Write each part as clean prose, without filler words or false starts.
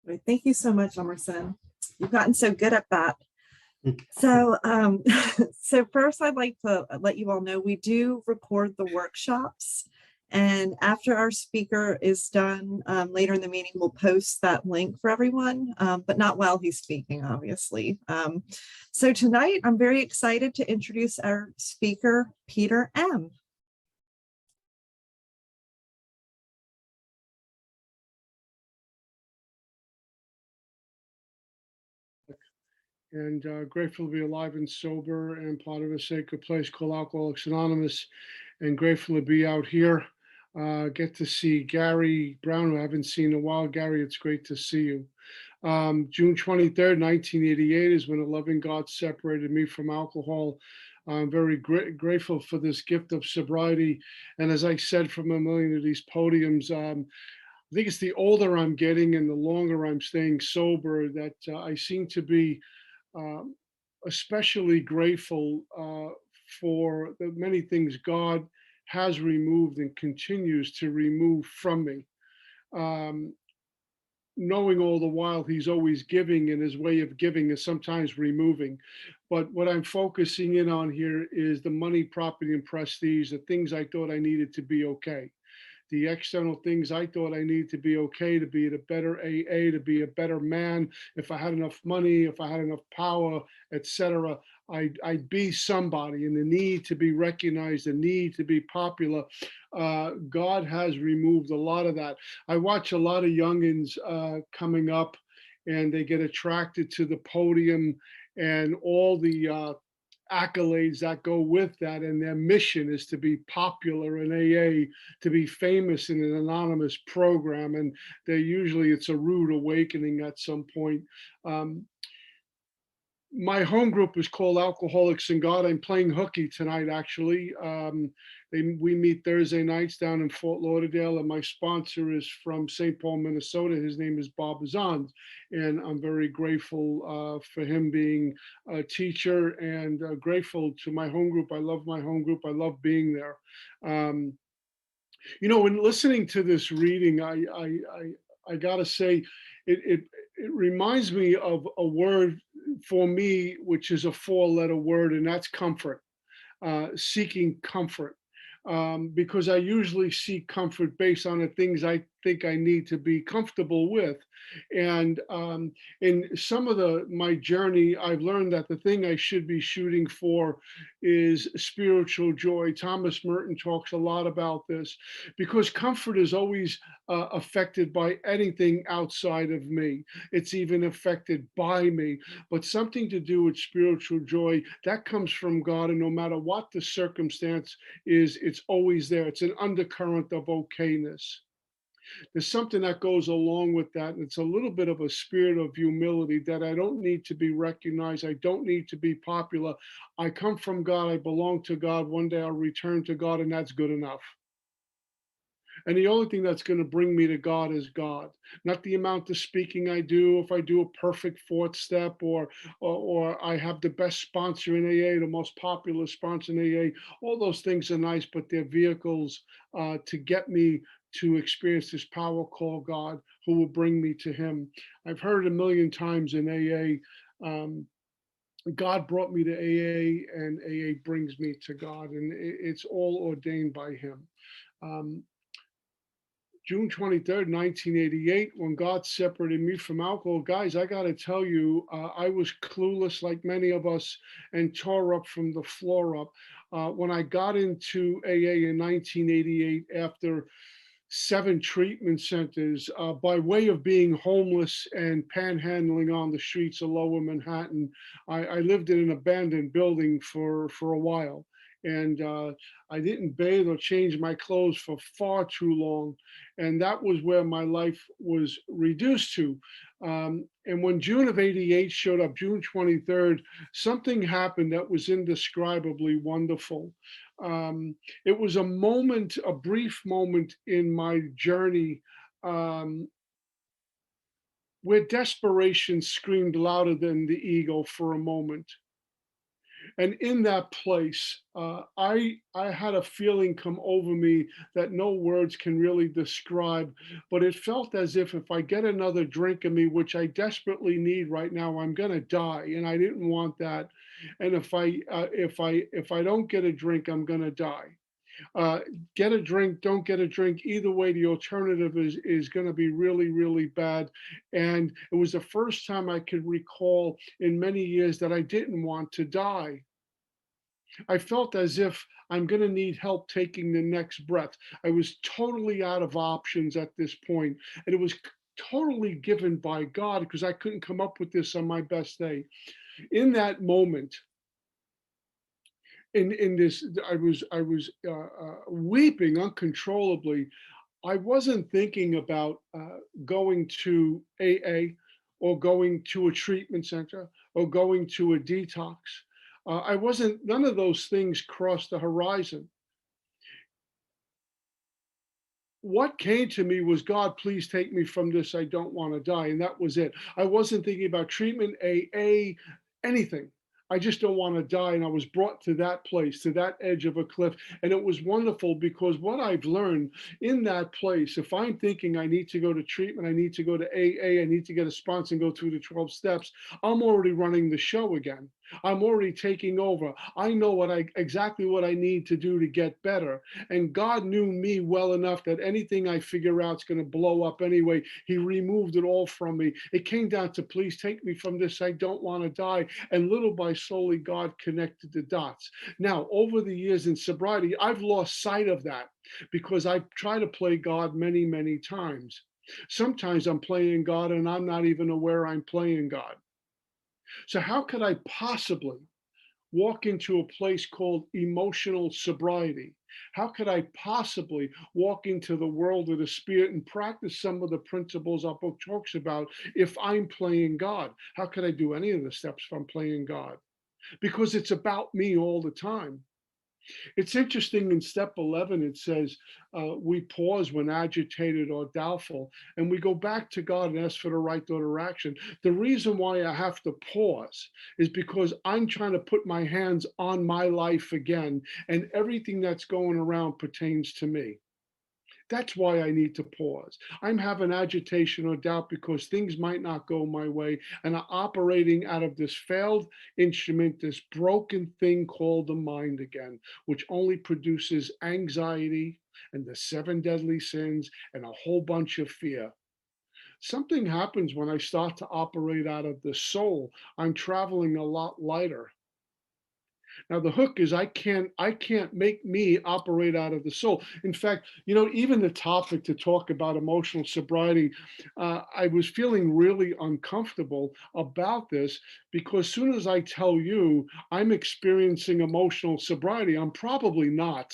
Right. Thank you so much, Emerson. You've gotten so good at that. So, so first, I'd like to let you all know we do record the workshops, and after our speaker is done later in the meeting, we'll post that link for everyone, but not while he's speaking, obviously. So tonight, I'm very excited to introduce our speaker, Peter M. And grateful to be alive and sober and part of a sacred place called Alcoholics Anonymous, and grateful to be out here. Get to see Gary Brown, who I haven't seen in a while. Gary, it's great to see you. June 23rd, 1988 is when a loving God separated me from alcohol. I'm very grateful for this gift of sobriety. And as I said from a million of these podiums, I think it's the older I'm getting and the longer I'm staying sober that I seem to be um, especially grateful for the many things God has removed and continues to remove from me. Um, Knowing all the while he's always giving, and his way of giving is sometimes removing. But what I'm focusing in on here is the money, property, and prestige, the things I thought I needed to be okay, the external things I thought I needed to be okay, to be at a better AA, to be a better man. If I had enough money, if I had enough power, etc., I'd be somebody. And the need to be recognized, the need to be popular, God has removed a lot of that. I watch a lot of youngins coming up, and they get attracted to the podium and all the accolades that go with that, and their mission is to be popular in AA, to be famous in an anonymous program, and they usually it's a rude awakening at some point. Um, my home group is called Alcoholics and God. I'm playing hooky tonight, actually. We meet Thursday nights down in Fort Lauderdale, and my sponsor is from St. Paul, Minnesota. His name is Bob Azan, and I'm very grateful for him being a teacher, and grateful to my home group. I love my home group. I love being there. Um, when listening to this reading, I gotta say, it reminds me of a word for me, which is a four-letter word, and that's comfort. Seeking comfort, because I usually seek comfort based on the things I think I need to be comfortable with. And in some of my journey, I've learned that the thing I should be shooting for is spiritual joy. Thomas Merton talks a lot about this, because comfort is always affected by anything outside of me. It's even affected by me, but something to do with spiritual joy that comes from God. And no matter what the circumstance is, it's always there. It's an undercurrent of okayness. There's something that goes along with that. And it's a little bit of a spirit of humility that I don't need to be recognized. I don't need to be popular. I come from God. I belong to God. One day I'll return to God, and that's good enough. And the only thing that's going to bring me to God is God, not the amount of speaking I do. If I do a perfect fourth step, or I have the best sponsor in AA, the most popular sponsor in AA, all those things are nice, but they're vehicles to get me to experience this power called God, who will bring me to Him. I've heard a million times in AA. God brought me to AA, and AA brings me to God, and it's all ordained by Him. Um, June 23rd, 1988, when God separated me from alcohol, guys, I got to tell you, I was clueless like many of us, and tore up from the floor up. When I got into AA in 1988, after 7 treatment centers, by way of being homeless and panhandling on the streets of lower Manhattan, I lived in an abandoned building for a while. And I didn't bathe or change my clothes for far too long. And that was where my life was reduced to. And when June of '88 showed up, June 23rd, something happened that was indescribably wonderful. It was a moment, a brief moment in my journey, um, where desperation screamed louder than the ego for a moment. And in that place, I had a feeling come over me that no words can really describe, but it felt as if I get another drink of me, which I desperately need right now, I'm gonna die, and I didn't want that. And if I don't get a drink, I'm gonna die. uh, get a drink, don't get a drink. Either way, the alternative is going to be really, really bad. And it was the first time I could recall in many years that I didn't want to die. I felt as if I'm going to need help taking the next breath. I was totally out of options at this point, and it was totally given by God because I couldn't come up with this on my best day. In that moment, in this, I was weeping uncontrollably. I wasn't thinking about going to AA or going to a treatment center or going to a detox. I wasn't, none of those things crossed the horizon. What came to me was, God, please take me from this. I don't want to die. And that was it. I wasn't thinking about treatment, AA, anything. I just don't want to die. And I was brought to that place, to that edge of a cliff. And it was wonderful because what I've learned in that place, if I'm thinking I need to go to treatment, I need to go to AA, I need to get a sponsor and go through the 12 steps, I'm already running the show again. I'm already taking over. I know exactly what I need to do to get better. And God knew me well enough that anything I figure out is going to blow up anyway. He removed it all from me. It came down to, please take me from this. I don't want to die. And little by slowly, God connected the dots. Now, over the years in sobriety, I've lost sight of that because I try to play God many, many times. Sometimes I'm playing God and I'm not even aware I'm playing God. So, how could I possibly walk into a place called emotional sobriety? How could I possibly walk into the world of the spirit and practice some of the principles our book talks about if I'm playing God? How could I do any of the steps if I'm playing God? Because it's about me all the time. It's interesting in step 11, it says, we pause when agitated or doubtful, and we go back to God and ask for the right thought or action. The reason why I have to pause is because I'm trying to put my hands on my life again, and everything that's going around pertains to me. That's why I need to pause. I'm having agitation or doubt because things might not go my way, and I'm operating out of this failed instrument, this broken thing called the mind again, which only produces anxiety and the seven deadly sins and a whole bunch of fear. Something happens when I start to operate out of the soul. I'm traveling a lot lighter. Now the hook is I can't make me operate out of the soul. In fact, even the topic to talk about emotional sobriety, I was feeling really uncomfortable about this because soon as I tell you I'm experiencing emotional sobriety, I'm probably not.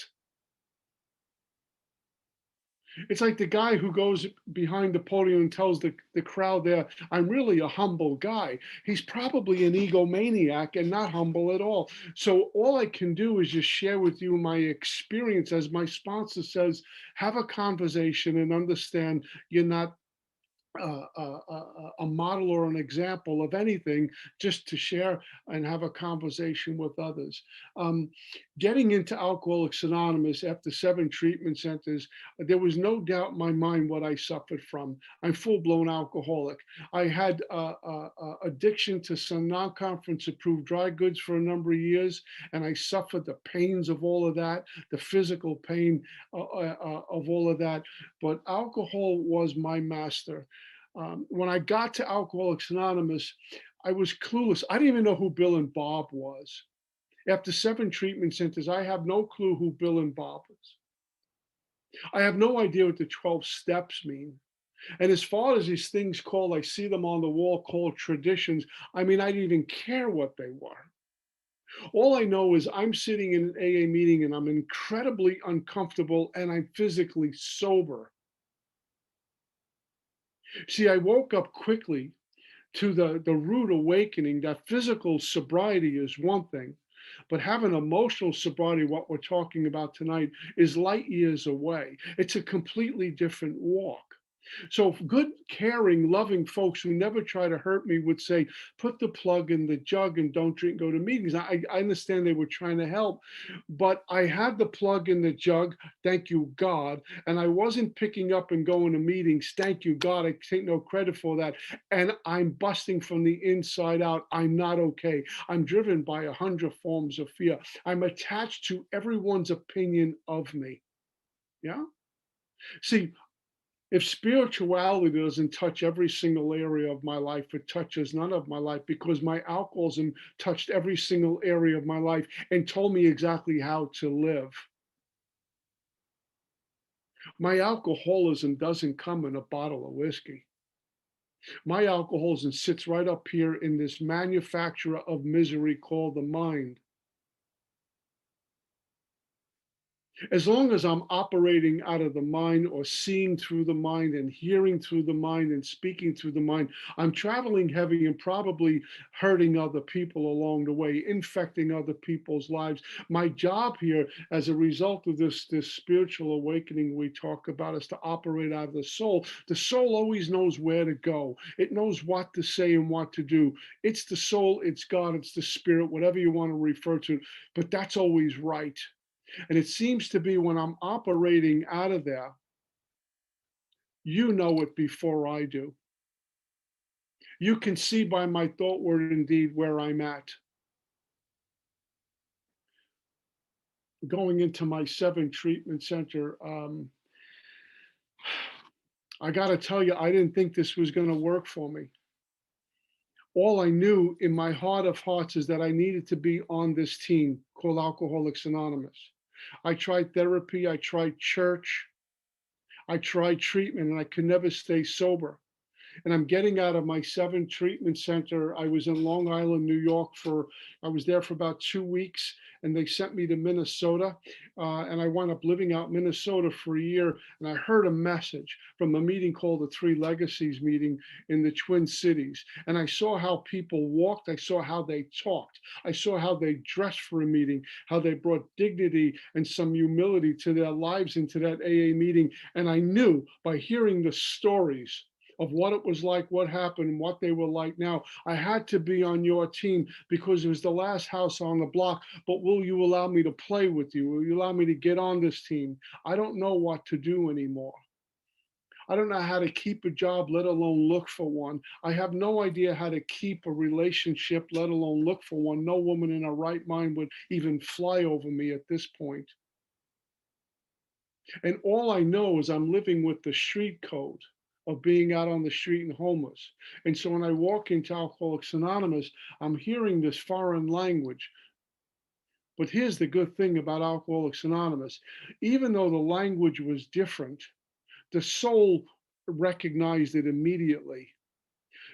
It's like the guy who goes behind the podium and tells the crowd there, I'm really a humble guy. He's probably an egomaniac and not humble at all. So all I can do is just share with you my experience. As my sponsor says, have a conversation and understand you're not a model or an example of anything, just to share and have a conversation with others. Um, Getting into Alcoholics Anonymous after 7 treatment centers, there was no doubt in my mind what I suffered from. I'm full blown alcoholic. I had addiction to some non conference approved dry goods for a number of years, and I suffered the pains of all of that, the physical pain of all of that. But alcohol was my master. When I got to Alcoholics Anonymous, I was clueless. I didn't even know who Bill and Bob was. After 7 treatment centers, I have no clue who Bill and Bob was. I have no idea what the 12 steps mean. And as far as these things called, I see them on the wall called traditions. I mean, I didn't even care what they were. All I know is I'm sitting in an AA meeting and I'm incredibly uncomfortable and I'm physically sober. See, I woke up quickly to the rude awakening that physical sobriety is one thing, but having emotional sobriety, what we're talking about tonight, is light years away. It's a completely different walk. So good, caring, loving folks who never try to hurt me would say, put the plug in the jug and don't drink, go to meetings. I understand they were trying to help, but I had the plug in the jug, thank you, God. And I wasn't picking up and going to meetings, thank you, God. I take no credit for that. And I'm busting from the inside out. I'm not okay. I'm driven by 100 forms of fear. I'm attached to everyone's opinion of me. Yeah. See, if spirituality doesn't touch every single area of my life, it touches none of my life because my alcoholism touched every single area of my life and told me exactly how to live. My alcoholism doesn't come in a bottle of whiskey. My alcoholism sits right up here in this manufacturer of misery called the mind. As long as I'm operating out of the mind or seeing through the mind and hearing through the mind and speaking through the mind, I'm traveling heavy and probably hurting other people along the way, infecting other people's lives. My job here, as a result of this spiritual awakening we talk about, is to operate out of the soul. The soul always knows where to go. It knows what to say and what to do. It's the soul, it's God, it's the spirit, whatever you want to refer to, but that's always right. And it seems to be when I'm operating out of there, you know it before I do. You can see by my thought, word, and deed where I'm at. Going into my 7 treatment center, I got to tell you, I didn't think this was going to work for me. All I knew in my heart of hearts is that I needed to be on this team called Alcoholics Anonymous. I tried therapy, I tried church, I tried treatment, and I could never stay sober. And I'm getting out of my 7 treatment center. I was in Long Island, New York I was there for about 2 weeks and they sent me to Minnesota. And I wound up living out Minnesota for a year. And I heard a message from a meeting called the Three Legacies meeting in the Twin Cities. And I saw how people walked. I saw how they talked. I saw how they dressed for a meeting, how they brought dignity and some humility to their lives into that AA meeting. And I knew by hearing the stories of what it was like, what happened, and what they were like now. I had to be on your team because it was the last house on the block. But will you allow me to play with you? Will you allow me to get on this team? I don't know what to do anymore. I don't know how to keep a job, let alone look for one. I have no idea how to keep a relationship, let alone look for one. No woman in her right mind would even fly over me at this point. And all I know is I'm living with the street code of being out on the street and homeless. And so when I walk into Alcoholics Anonymous, I'm hearing this foreign language. But here's the good thing about Alcoholics Anonymous. Even though the language was different, the soul recognized it immediately.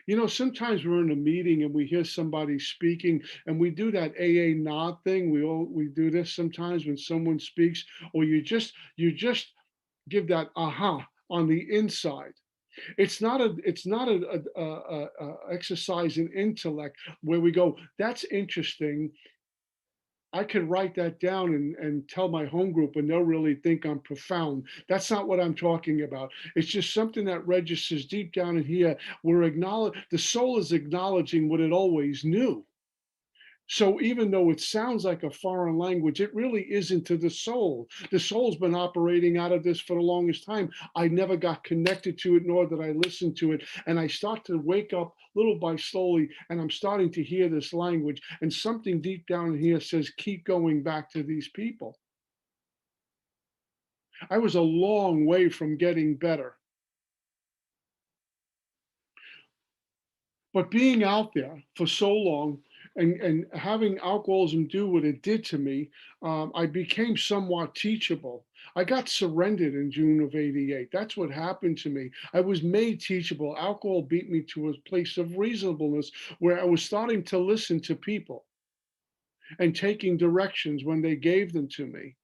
You know, sometimes we're in a meeting and we hear somebody speaking and we do that AA nod thing. We do this sometimes when someone speaks, or you just give that aha on the inside. It's not a exercise in intellect where we go, that's interesting. I could write that down and tell my home group and they'll really think I'm profound. That's not what I'm talking about. It's just something that registers deep down in here. The soul is acknowledging what it always knew. So even though it sounds like a foreign language, it really isn't to the soul. The soul's been operating out of this for the longest time. I never got connected to it, nor did I listen to it. And I start to wake up little by slowly, and I'm starting to hear this language. And something deep down here says, keep going back to these people. I was a long way from getting better. But being out there for so long and having alcoholism do what it did to me, I became somewhat teachable. I got surrendered in June of '88. That's what happened to me. I was made teachable. Alcohol beat me to a place of reasonableness where I was starting to listen to people and taking directions when they gave them to me.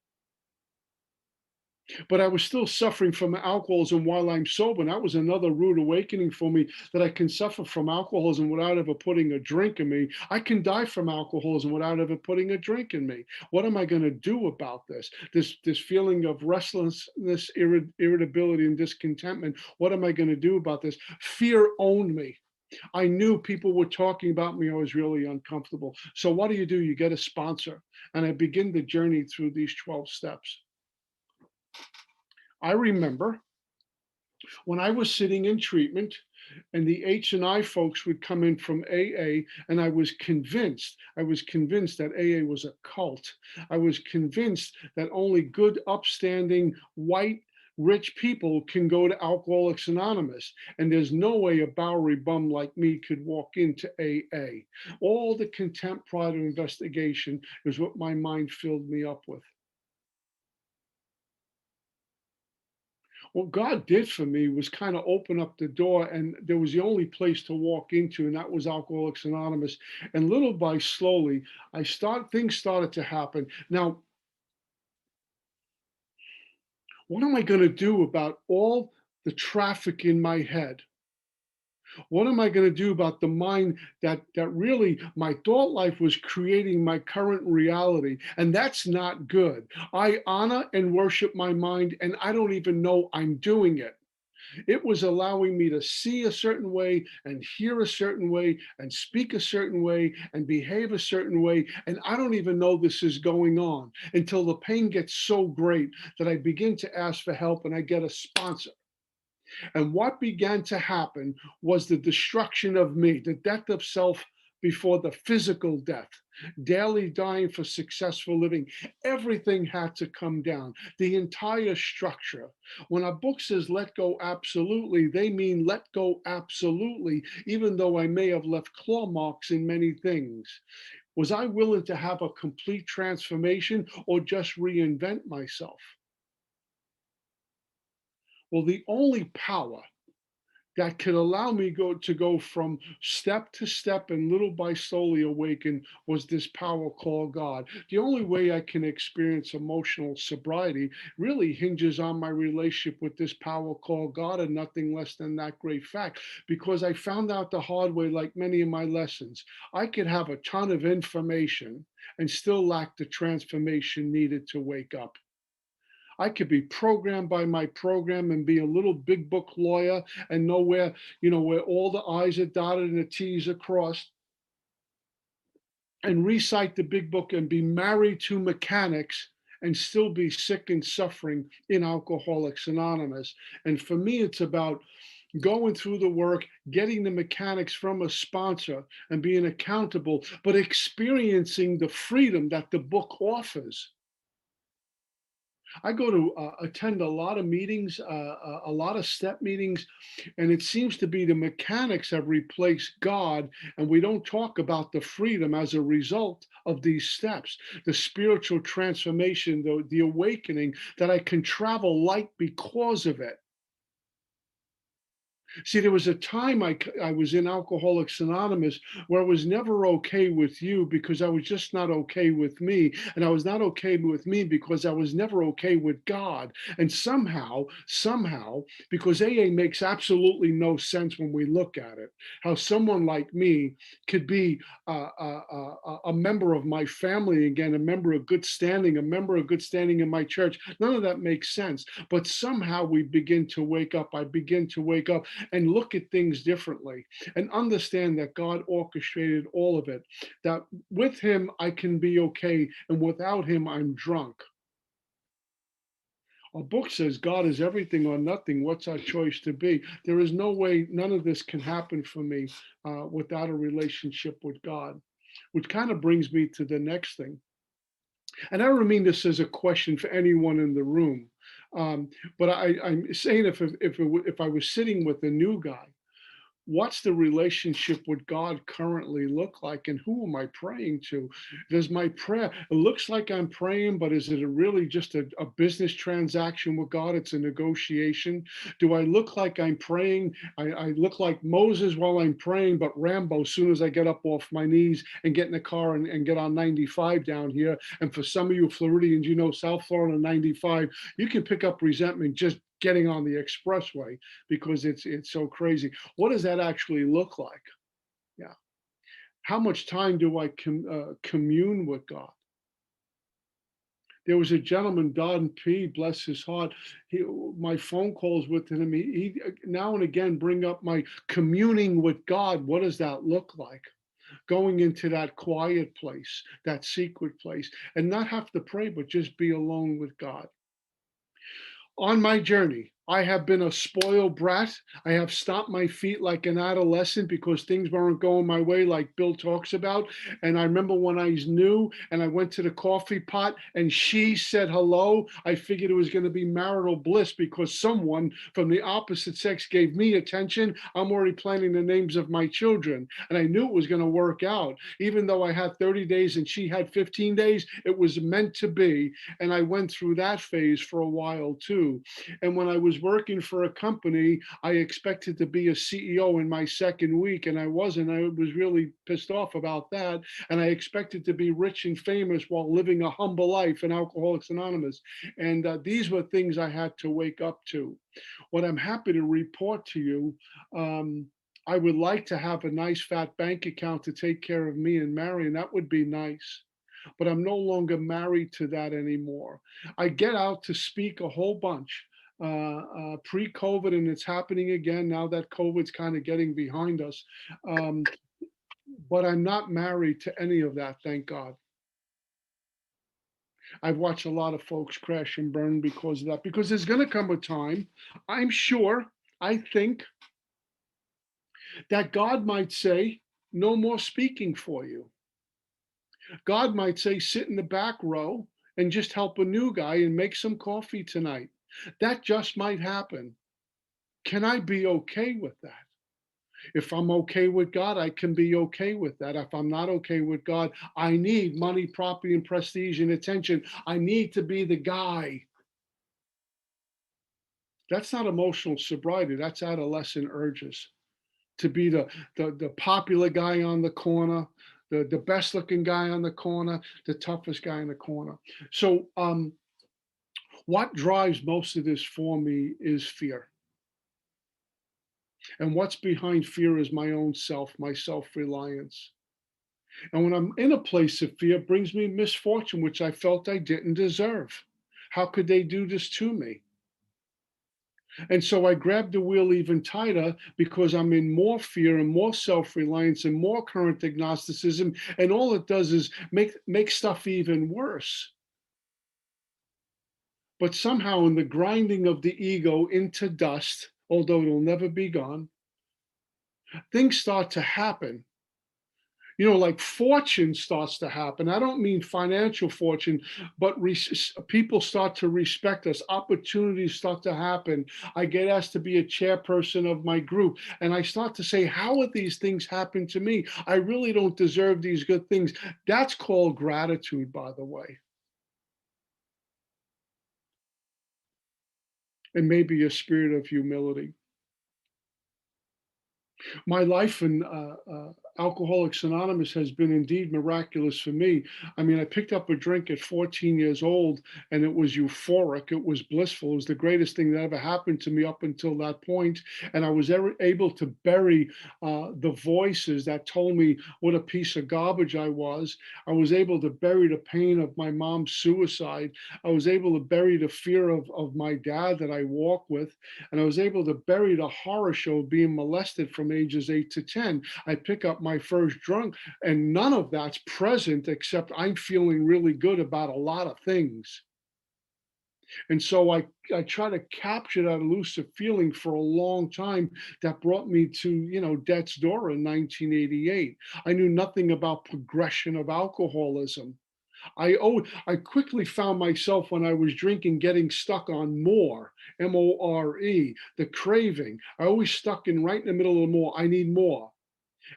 but I was still suffering from alcoholism while I'm sober. And that was another rude awakening for me, that I can suffer from alcoholism without ever putting a drink in me. I can die from alcoholism without ever putting a drink in me. What am I going to do about this? This feeling of restlessness, irritability, and discontentment. What am I going to do about this? Fear owned me. I knew people were talking about me. I was really uncomfortable. So what do? You get a sponsor. And I begin the journey through these 12 steps. I remember when I was sitting in treatment and the H&I folks would come in from AA, and I was convinced that AA was a cult. I was convinced that only good, upstanding, white, rich people can go to Alcoholics Anonymous. And there's no way a Bowery bum like me could walk into AA. All the contempt, pride, and investigation is what my mind filled me up with. What God did for me was kind of open up the door, and there was the only place to walk into, and that was Alcoholics Anonymous. And little by slowly, things started to happen. Now, what am I going to do about all the traffic in my head? What am I going to do about the mind that really my thought life was creating my current reality? And that's not good. I honor and worship my mind, and I don't even know I'm doing it. It was allowing me to see a certain way and hear a certain way and speak a certain way and behave a certain way. And I don't even know this is going on until the pain gets so great that I begin to ask for help and I get a sponsor. And what began to happen was the destruction of me, the death of self before the physical death, daily dying for successful living. Everything had to come down, the entire structure. When a book says let go absolutely, they mean let go absolutely, even though I may have left claw marks in many things. Was I willing to have a complete transformation or just reinvent myself? Well, the only power that could allow me to go from step to step and little by slowly awaken was this power called God. The only way I can experience emotional sobriety really hinges on my relationship with this power called God, and nothing less than that great fact, because I found out the hard way, like many of my lessons. I could have a ton of information and still lack the transformation needed to wake up. I could be programmed by my program and be a little big book lawyer and know where all the I's are dotted and the T's are crossed, and recite the big book and be married to mechanics and still be sick and suffering in Alcoholics Anonymous. And for me, it's about going through the work, getting the mechanics from a sponsor and being accountable, but experiencing the freedom that the book offers. I go to attend a lot of meetings, a lot of step meetings, and it seems to be the mechanics have replaced God, and we don't talk about the freedom as a result of these steps, the spiritual transformation, the awakening, that I can travel light because of it. See, there was a time I was in Alcoholics Anonymous where I was never okay with you because I was just not okay with me. And I was not okay with me because I was never okay with God. And somehow, because AA makes absolutely no sense when we look at it, how someone like me could be a member of my family again, a member of good standing, a member of good standing in my church. None of that makes sense. But somehow we begin to wake up. I begin to wake up and look at things differently and understand that God orchestrated all of it, that with him I can be okay, and without him I'm drunk. Our book says God is everything or nothing. What's our choice to be? There is no way, none of this can happen for me without a relationship with God, which kind of brings me to the next thing. And I don't mean this as a question for anyone in the room, but I'm saying if I was sitting with a new guy what's the relationship with God currently look like, and who am I praying to? Does my prayer, it looks like I'm praying, but is it really just a business transaction with God? It's a negotiation. Do I look like I'm praying? I look like Moses while I'm praying, but Rambo as soon as I get up off my knees and get in the car and get on 95 down here. And for some of you Floridians, you know, South Florida 95, you can pick up resentment just getting on the expressway because it's so crazy. What does that actually look like? Yeah. How much time do I commune with God? There was a gentleman, Don P, bless his heart. My phone calls with him. He now and again bring up my communing with God. What does that look like? Going into that quiet place, that secret place, and not have to pray, but just be alone with God. On my journey, I have been a spoiled brat. I have stomped my feet like an adolescent because things weren't going my way, like Bill talks about. And I remember when I was new and I went to the coffee pot and she said hello, I figured it was going to be marital bliss because someone from the opposite sex gave me attention. I'm already planning the names of my children. And I knew it was going to work out. Even though I had 30 days and she had 15 days, it was meant to be. And I went through that phase for a while too. And when I was working for a company, I expected to be a CEO in my second week, and I wasn't. I was really pissed off about that. And I expected to be rich and famous while living a humble life in Alcoholics Anonymous. And these were things I had to wake up to. What I'm happy to report to you, I would like to have a nice fat bank account to take care of me and Marion. That would be nice. But I'm no longer married to that anymore. I get out to speak a whole bunch. Pre-COVID, and it's happening again now that COVID's kind of getting behind us. Um, but I'm not married to any of that, thank God. I've watched a lot of folks crash and burn because of that, because there's going to come a time, I'm sure, I think, that God might say, no more speaking for you. God might say, sit in the back row and just help a new guy and make some coffee tonight. That just might happen. Can I be okay with that? If I'm okay with God, I can be okay with that. If I'm not okay with God, I need money, property, and prestige and attention. I need to be the guy. That's not emotional sobriety. That's adolescent urges to be the popular guy on the corner, the best looking guy on the corner, the toughest guy in the corner. So what drives most of this for me is fear. And what's behind fear is my own self, my self-reliance. And when I'm in a place of fear, it brings me misfortune, which I felt I didn't deserve. How could they do this to me? And so I grabbed the wheel even tighter because I'm in more fear and more self-reliance and more current agnosticism. And all it does is make stuff even worse. But somehow in the grinding of the ego into dust, although it'll never be gone, things start to happen. You know, like fortune starts to happen. I don't mean financial fortune, but people start to respect us. Opportunities start to happen. I get asked to be a chairperson of my group, and I start to say, how are these things happen to me? I really don't deserve these good things. That's called gratitude, by the way. And maybe a spirit of humility. My life in Alcoholics Anonymous has been indeed miraculous for me. I mean, I picked up a drink at 14 years old and it was euphoric. It was blissful. It was the greatest thing that ever happened to me up until that point. And I was able to bury the voices that told me what a piece of garbage I was. I was able to bury the pain of my mom's suicide. I was able to bury the fear of my dad that I walk with. And I was able to bury the horror show of being molested from ages 8 to 10. I pick up my first drunk, and none of that's present except I'm feeling really good about a lot of things. And so I try to capture that elusive feeling for a long time that brought me to, death's door in 1988. I knew nothing about progression of alcoholism. I quickly found myself when I was drinking getting stuck on more, more, the craving. I always stuck in right in the middle of the more. I need more.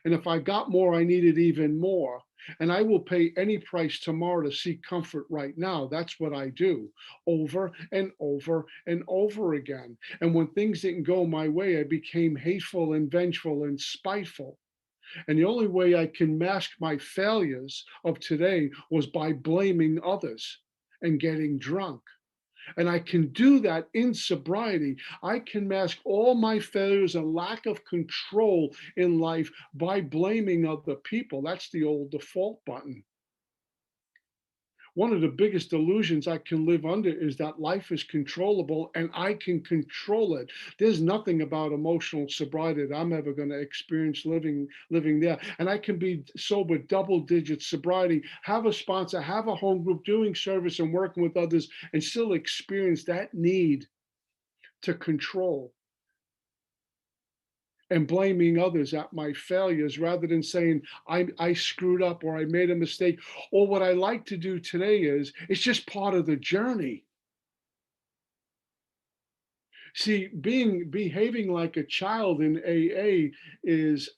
And if I got more, I needed even more. And I will pay any price tomorrow to seek comfort right now. That's what I do over and over and over again. And when things didn't go my way, I became hateful and vengeful and spiteful. And the only way I can mask my failures of today was by blaming others and getting drunk. And I can do that in sobriety. I can mask all my failures and lack of control in life by blaming other people. That's the old default button. One of the biggest illusions I can live under is that life is controllable and I can control it. There's nothing about emotional sobriety that I'm ever going to experience living there. And I can be sober double digit sobriety, have a sponsor, have a home group, doing service and working with others, and still experience that need to control and blaming others at my failures rather than saying I screwed up or I made a mistake. Or what I like to do today is it's just part of the journey. See, behaving like a child in AA is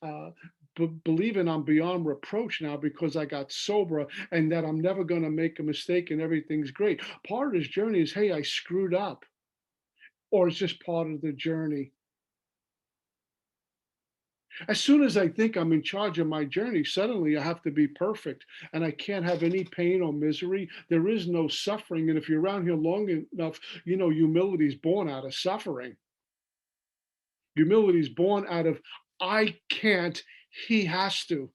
believing I'm beyond reproach now because I got sober and that I'm never going to make a mistake and everything's great. Part of this journey is, hey, I screwed up, or it's just part of the journey. As soon as I think I'm in charge of my journey, suddenly I have to be perfect and I can't have any pain or misery. There is no suffering. And if you're around here long enough, you know, humility is born out of suffering. Humility is born out of, I can't, he has to.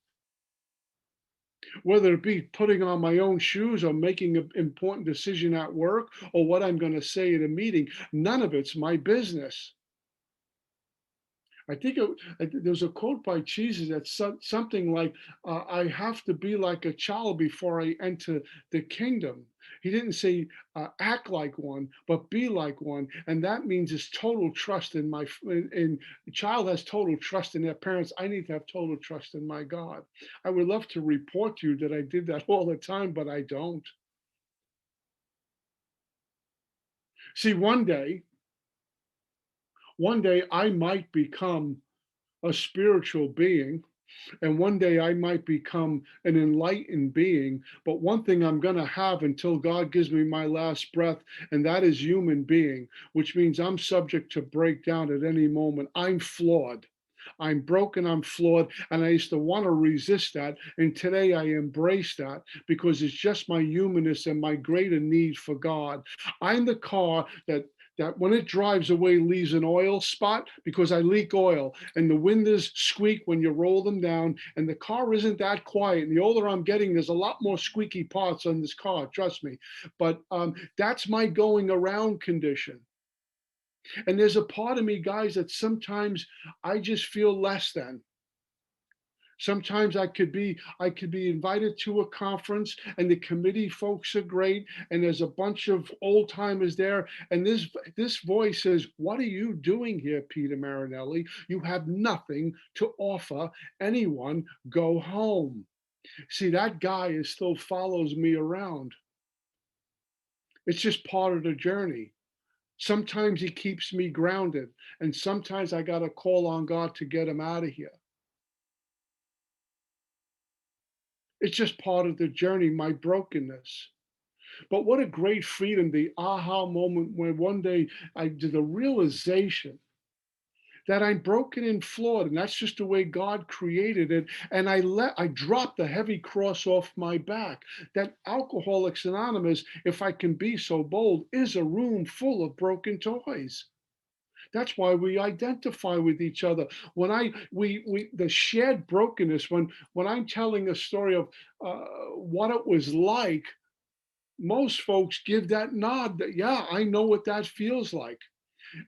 Whether it be putting on my own shoes or making an important decision at work or what I'm going to say at a meeting, none of it's my business. I think there's a quote by Jesus that's something like, I have to be like a child before I enter the kingdom. He didn't say act like one, but be like one. And that means it's total trust in in the child has total trust in their parents. I need to have total trust in my God. I would love to report to you that I did that all the time, but I don't. See, one day I might become a spiritual being. And one day I might become an enlightened being. But one thing I'm going to have until God gives me my last breath, and that is human being, which means I'm subject to break down at any moment. I'm flawed. I'm broken, I'm flawed, and I used to want to resist that. And today I embrace that because it's just my humanness and my greater need for God. I'm the car that when it drives away leaves an oil spot because I leak oil and the windows squeak when you roll them down and the car isn't that quiet. And the older I'm getting, there's a lot more squeaky parts on this car, trust me. But that's my going around condition. And there's a part of me, guys, that sometimes I just feel less than. Sometimes I could be invited to a conference and the committee folks are great and there's a bunch of old timers there and this voice says, "What are you doing here, Peter Marinelli? You have nothing to offer anyone. Go home." See, that guy still follows me around. It's just part of the journey. Sometimes he keeps me grounded and sometimes I got to call on God to get him out of here. It's just part of the journey, my brokenness. But what a great freedom, the aha moment when one day I did the realization that I'm broken and flawed, and that's just the way God created it. And I dropped the heavy cross off my back. That Alcoholics Anonymous, if I can be so bold, is a room full of broken toys. That's why we identify with each other. When we the shared brokenness. When I'm telling a story of what it was like, most folks give that nod that yeah, I know what that feels like.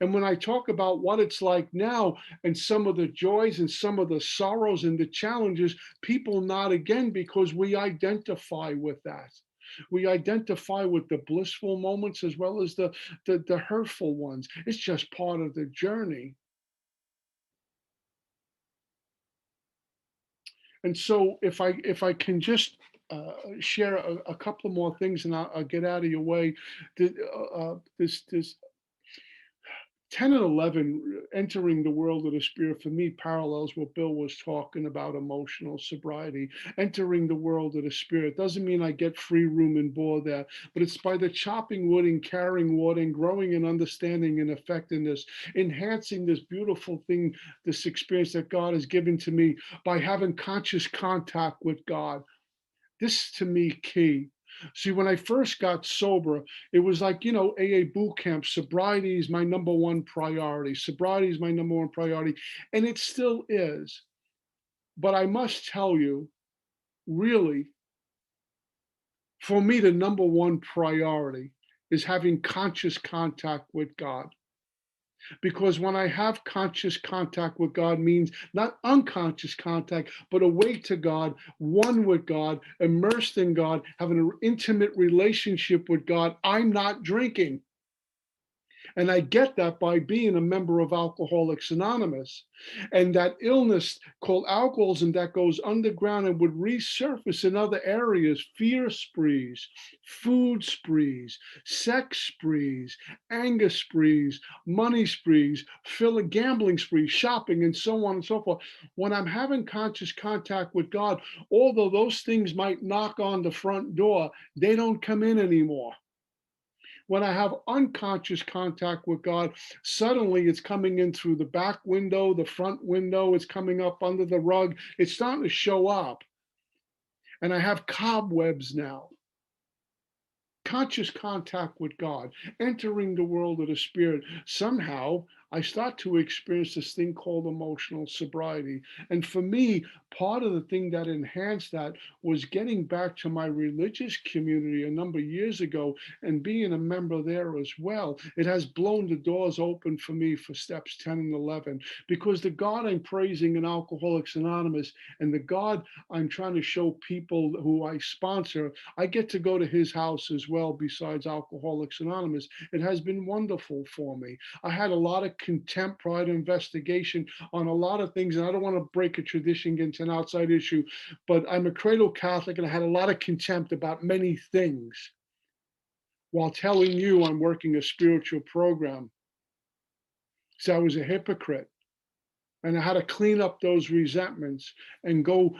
And when I talk about what it's like now and some of the joys and some of the sorrows and the challenges, people nod again because we identify with that. We identify with the blissful moments as well as the hurtful ones. It's just part of the journey. And so if I can just share a couple of more things, and I'll get out of your way. This 10 and 11, entering the world of the spirit, for me parallels what Bill was talking about, emotional sobriety. Entering the world of the spirit doesn't mean I get free room and board there, but it's by the chopping wood and carrying wood and growing in understanding and effectiveness, enhancing this beautiful thing, this experience that God has given to me by having conscious contact with God. This to me key. See, when I first got sober, it was like, AA boot camp. Sobriety is my number one priority. Sobriety is my number one priority. And it still is. But I must tell you, really, for me, the number one priority is having conscious contact with God. Because when I have conscious contact with God, means not unconscious contact, but awake to God, one with God, immersed in God, having an intimate relationship with God. I'm not drinking. And I get that by being a member of Alcoholics Anonymous. And that illness called alcoholism that goes underground and would resurface in other areas, fear sprees, food sprees, sex sprees, anger sprees, money sprees, gambling sprees, shopping, and so on and so forth. When I'm having conscious contact with God, although those things might knock on the front door, they don't come in anymore. When I have unconscious contact with God, suddenly it's coming in through the back window, the front window, it's coming up under the rug. It's starting to show up. And I have cobwebs now. Conscious contact with God, entering the world of the spirit. Somehow I start to experience this thing called emotional sobriety. And for me, part of the thing that enhanced that was getting back to my religious community a number of years ago and being a member there as well. It has blown the doors open for me for steps 10 and 11, because the God I'm praising in Alcoholics Anonymous and the God I'm trying to show people who I sponsor, I get to go to his house as well, besides Alcoholics Anonymous. It has been wonderful for me. I had a lot of contempt, pride, investigation on a lot of things, and I don't want to break a tradition against an outside issue, but I'm a cradle Catholic, and I had a lot of contempt about many things while telling you I'm working a spiritual program. So I was a hypocrite. And I had to clean up those resentments and go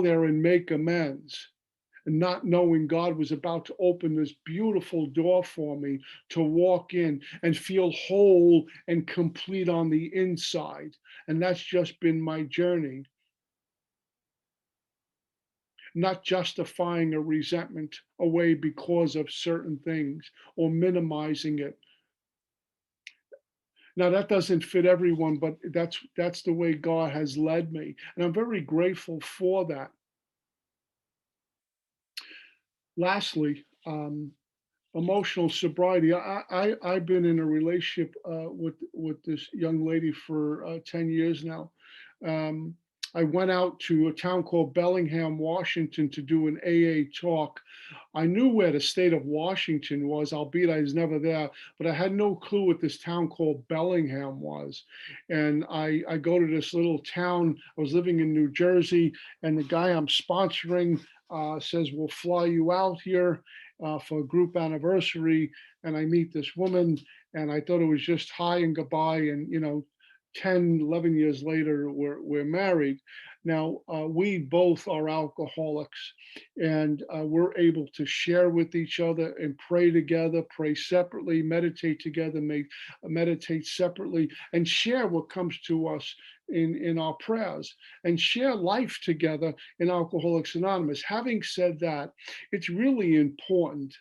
there and make amends, and not knowing God was about to open this beautiful door for me to walk in and feel whole and complete on the inside. And that's just been my journey. Not justifying a resentment away because of certain things or minimizing it. Now that doesn't fit everyone, but that's the way God has led me. And I'm very grateful for that. Lastly, emotional sobriety. I've been in a relationship with this young lady for 10 years now. Um, I went out to a town called Bellingham, Washington, to do an AA talk. I knew where the state of Washington was, albeit I was never there, but I had no clue what this town called Bellingham was. And I go to this little town. I was living in New Jersey, and the guy I'm sponsoring says, "We'll fly you out here for a group anniversary." And I meet this woman, and I thought it was just hi and goodbye. And, 10, 11 years later, we're married. Now, we both are alcoholics, and we're able to share with each other and pray together, pray separately, meditate together, meditate separately, and share what comes to us in our prayers, and share life together in Alcoholics Anonymous. Having said that, it's really important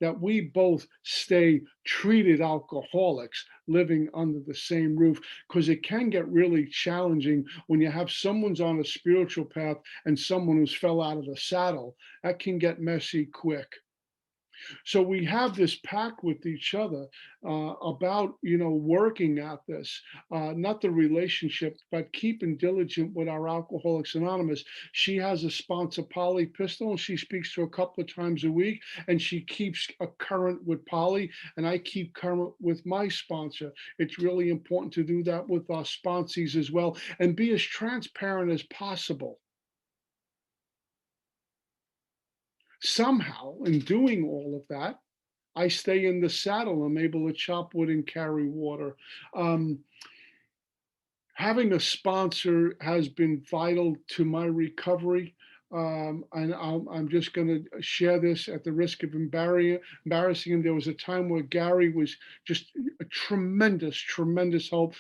that we both stay treated alcoholics living under the same roof, because it can get really challenging when you have someone's on a spiritual path and someone who's fell out of the saddle. That can get messy quick. So we have this pact with each other about, working at this, not the relationship, but keeping diligent with our Alcoholics Anonymous. She has a sponsor, Polly Pistol, and she speaks to her a couple of times a week, and she keeps a current with Polly, and I keep current with my sponsor. It's really important to do that with our sponsees as well, and be as transparent as possible. somehow in doing all of that, I stay in the saddle. I'm able to chop wood and carry water. Um, Having a sponsor has been vital to my recovery. And I'm just going to share this at the risk of embarrassing him. There was a time where Gary was just a tremendous, tremendous help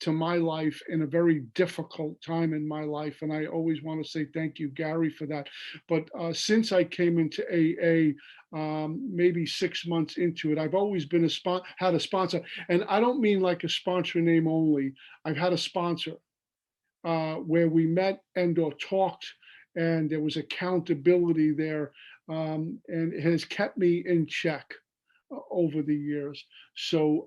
to my life in a very difficult time in my life. And I always want to say thank you, Gary, for that. But since I came into AA, maybe 6 months into it, I've always been had a sponsor. And I don't mean like a sponsor name only. I've had a sponsor where we met and or talked, and there was accountability there, and it has kept me in check over the years. So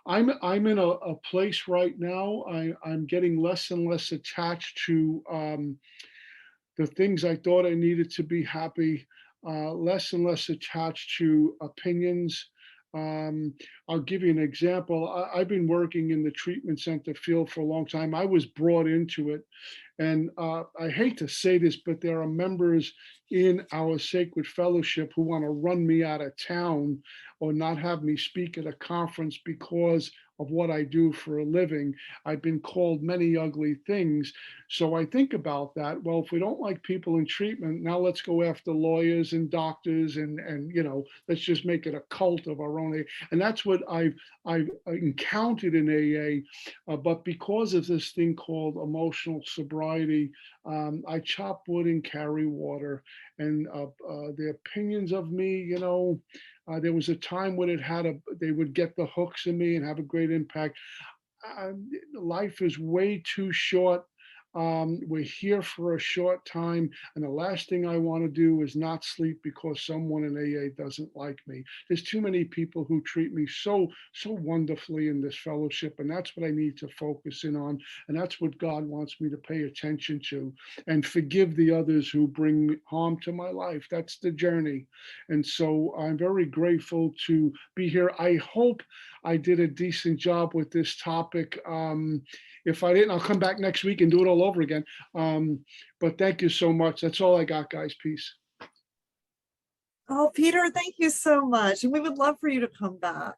I'm in a place right now. I'm getting less and less attached to the things I thought I needed to be happy, less and less attached to opinions. Um, I'll give you an example. I've been working in the treatment center field for a long time. I was brought into it. And I hate to say this, but there are members in our sacred fellowship who want to run me out of town or not have me speak at a conference because of what I do for a living. I've been called many ugly things. So I think about that. Well, if we don't like people in treatment, now let's go after lawyers and doctors and let's just make it a cult of our own. And that's what I've encountered in AA. But because of this thing called emotional sobriety, I chop wood and carry water. And the opinions of me, there was a time when they would get the hooks in me and have a great impact. Life is way too short. We're here for a short time, and the last thing I want to do is not sleep because someone in AA doesn't like me. There's too many people who treat me so wonderfully in this fellowship, and that's what I need to focus in on, and that's what God wants me to pay attention to, and forgive the others who bring harm to my life. That's the journey, and so I'm very grateful to be here. I hope I did a decent job with this topic. If I didn't, I'll come back next week and do it all over again. But thank you so much. That's all I got, guys. Peace. Oh, Peter, thank you so much. And we would love for you to come back.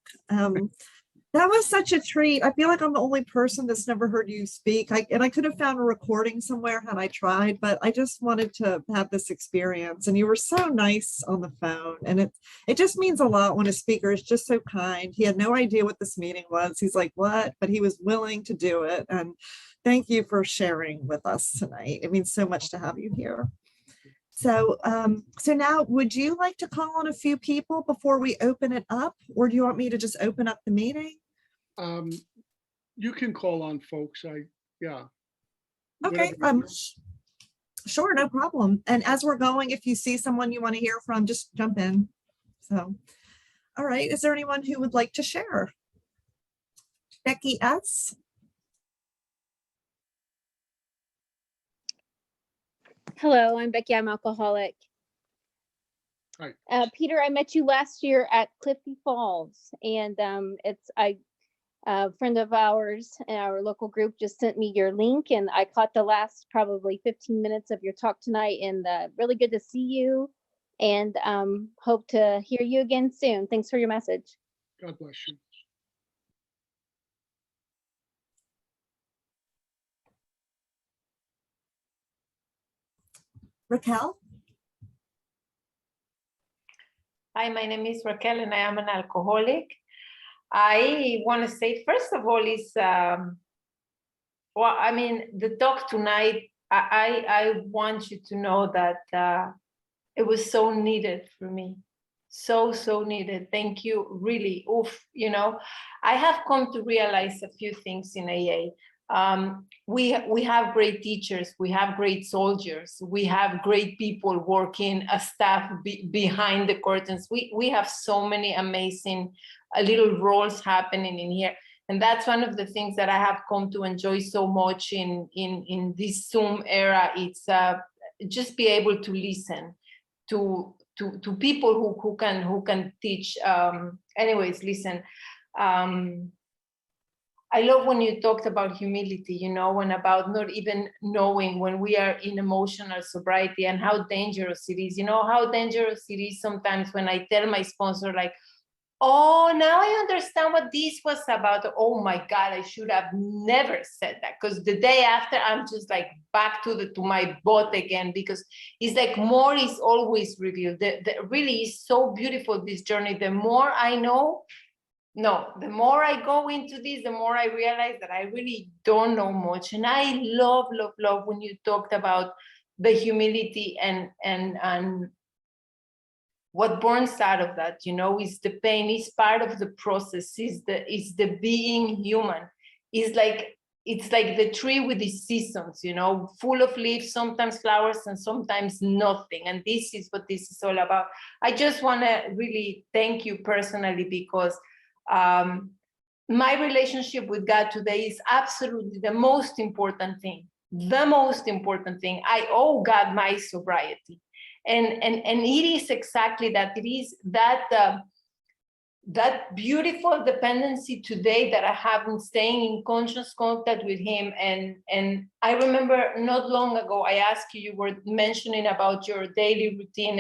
That was such a treat. I feel like I'm the only person that's never heard you speak. And I could have found a recording somewhere had I tried, but I just wanted to have this experience. And you were so nice on the phone. And it just means a lot when a speaker is just so kind. He had no idea what this meeting was. He's like, what? But he was willing to do it. And thank you for sharing with us tonight. It means so much to have you here. So, so now, would you like to call on a few people before we open it up, or do you want me to just open up the meeting? You can call on folks. Yeah. Okay. Sure, no problem. And as we're going, if you see someone you want to hear from, just jump in. So, all right. Is there anyone who would like to share? Becky S. Hello, I'm Becky. I'm alcoholic. Hi. Peter, I met you last year at Clifty Falls, and a friend of ours in our local group just sent me your link, and I caught the last probably 15 minutes of your talk tonight, and really good to see you, and hope to hear you again soon. Thanks for your message. God bless you. Raquel? Hi, my name is Raquel and I am an alcoholic. I want to say, first of all, the talk tonight, I want you to know that it was so needed for me. So needed. Thank you, really. I have come to realize a few things in AA. We have great teachers, we have great soldiers, we have great people working as staff behind the curtains. We have so many amazing little roles happening in here. And that's one of the things that I have come to enjoy so much in this Zoom era. It's just be able to listen to people who can teach. Anyways, listen. I love when you talked about humility, you know, and about not even knowing when we are in emotional sobriety and how dangerous it is. You know, how dangerous it is sometimes when I tell my sponsor, like, oh, now I understand what this was about. Oh my God, I should have never said that. Because the day after, I'm just like back to my boat again, because it's like more is always revealed. The really is so beautiful, this journey. The more I know, the more I go into this, the more I realize that I really don't know much. And I love when you talked about the humility and what burns out of that, you know, is the pain, is part of the process, is the being human. It's like the tree with its seasons, you know, full of leaves, sometimes flowers and sometimes nothing. And this is what this is all about. I just want to really thank you personally, because my relationship with God today is absolutely the most important thing. The most important thing. I owe God my sobriety. And it is exactly that. It is that beautiful dependency today that I have in staying in conscious contact with him. And I remember not long ago, I asked you were mentioning about your daily routine,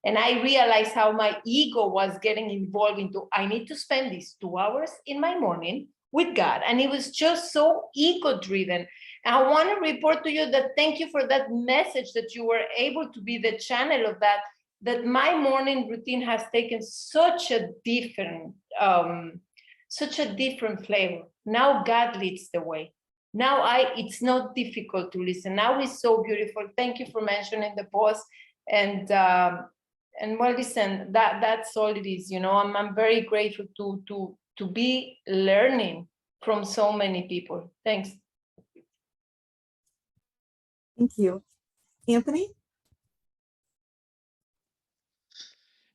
and I realized how my ego was getting involved into, I need to spend these 2 hours in my morning with God. And it was just so ego driven. And I want to report to you that thank you for that message, that you were able to be the channel of that my morning routine has taken such a different flavor. Now God leads the way. Now it's not difficult to listen. Now it's so beautiful. Thank you for mentioning the post. And well, listen, that's all it is. You know, I'm very grateful to be learning from so many people. Thanks. Thank you. Anthony?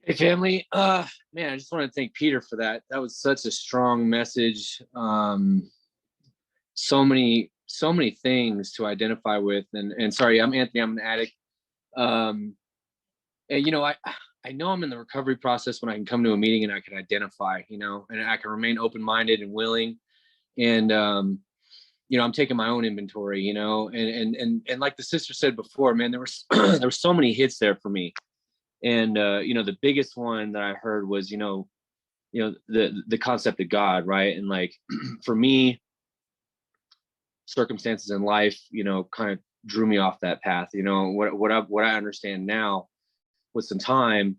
Hey family, man, I just want to thank Peter for that. That was such a strong message. So many things to identify with. And sorry, I'm Anthony, I'm an addict. And you know, I know I'm in the recovery process when I can come to a meeting and I can identify, you know, and I can remain open-minded and willing. And you know, I'm taking my own inventory, you know, and like the sister said before, man, there were so many hits there for me. And you know, the biggest one that I heard was, you know, the concept of God, right? And like for me, circumstances in life, you know, kind of drew me off that path. You know, what I understand now with some time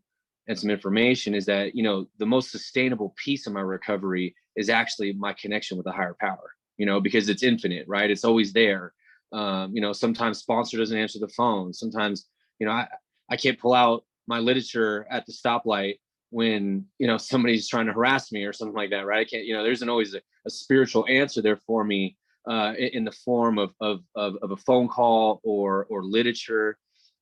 and some information is that, you know, the most sustainable piece of my recovery is actually my connection with a higher power, you know, because it's infinite, right? It's always there. You know, sometimes sponsor doesn't answer the phone. Sometimes, you know, I can't pull out my literature at the stoplight when, you know, somebody's trying to harass me or something like that, right? I can't, you know, there isn't always a spiritual answer there for me in the form of a phone call or literature.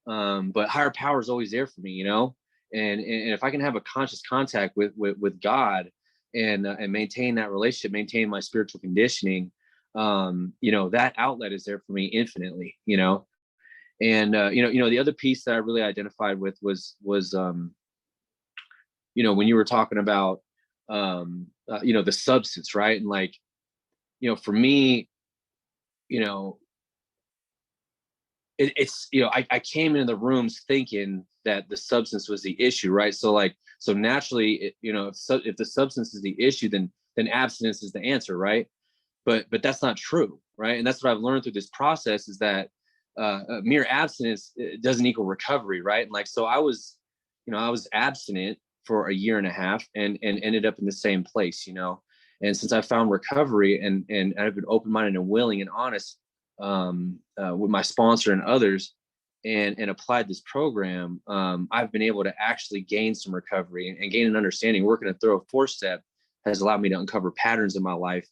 But higher power is always there for me, you know, and if I can have a conscious contact with God and maintain that relationship, maintain my spiritual conditioning, you know, that outlet is there for me infinitely, you know. And you know, the other piece that I really identified with was you know, when you were talking about you know, the substance, right? And like, you know, for me, you know, it's, you know, I came into the rooms thinking that the substance was the issue, right? So like, so naturally, you know, if the substance is the issue, then abstinence is the answer, right? But that's not true, right? And that's what I've learned through this process is that mere abstinence doesn't equal recovery, right? And like, so I was abstinent for a year and a half and ended up in the same place, you know. And since I found recovery and I've been open-minded and willing and honest with my sponsor and others and applied this program, I've been able to actually gain some recovery and gain an understanding. Working a thorough 4-step has allowed me to uncover patterns in my life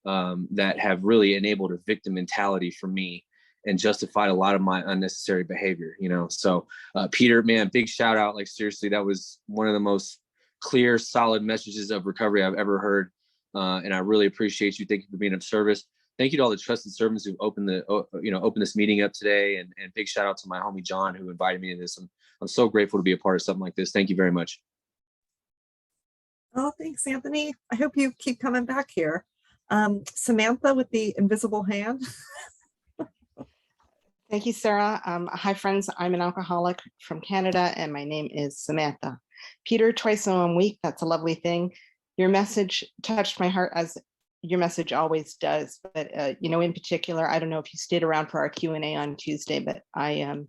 that have really enabled a victim mentality for me and justified a lot of my unnecessary behavior, you know. So Peter, man, big shout out. Like seriously, that was one of the most clear, solid messages of recovery I've ever heard. And I really appreciate you. Thank you for being of service. Thank you to all the trusted servants who opened this meeting up today. And big shout out to my homie John who invited me to this. I'm so grateful to be a part of something like this. Thank you very much. Oh, thanks, Anthony. I hope you keep coming back here. Samantha with the invisible hand. Thank you, Sarah. Hi, friends. I'm an alcoholic from Canada, and my name is Samantha. Peter, twice in 1 week. That's a lovely thing. Your message touched my heart, as your message always does. But in particular, I don't know if you stayed around for our Q&A on Tuesday, but I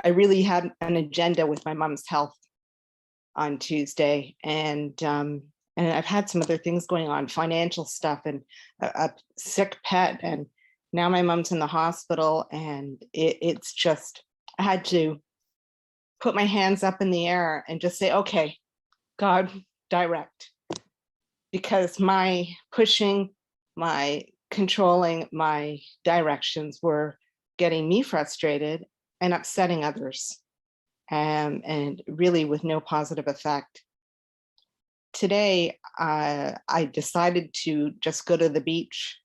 really had an agenda with my mom's health on Tuesday, and I've had some other things going on, financial stuff, and a sick pet, and now my mom's in the hospital, and it's just, I had to put my hands up in the air and just say, okay, God, direct. Because my pushing, my controlling, my directions were getting me frustrated and upsetting others, and really with no positive effect. Today, I decided to just go to the beach.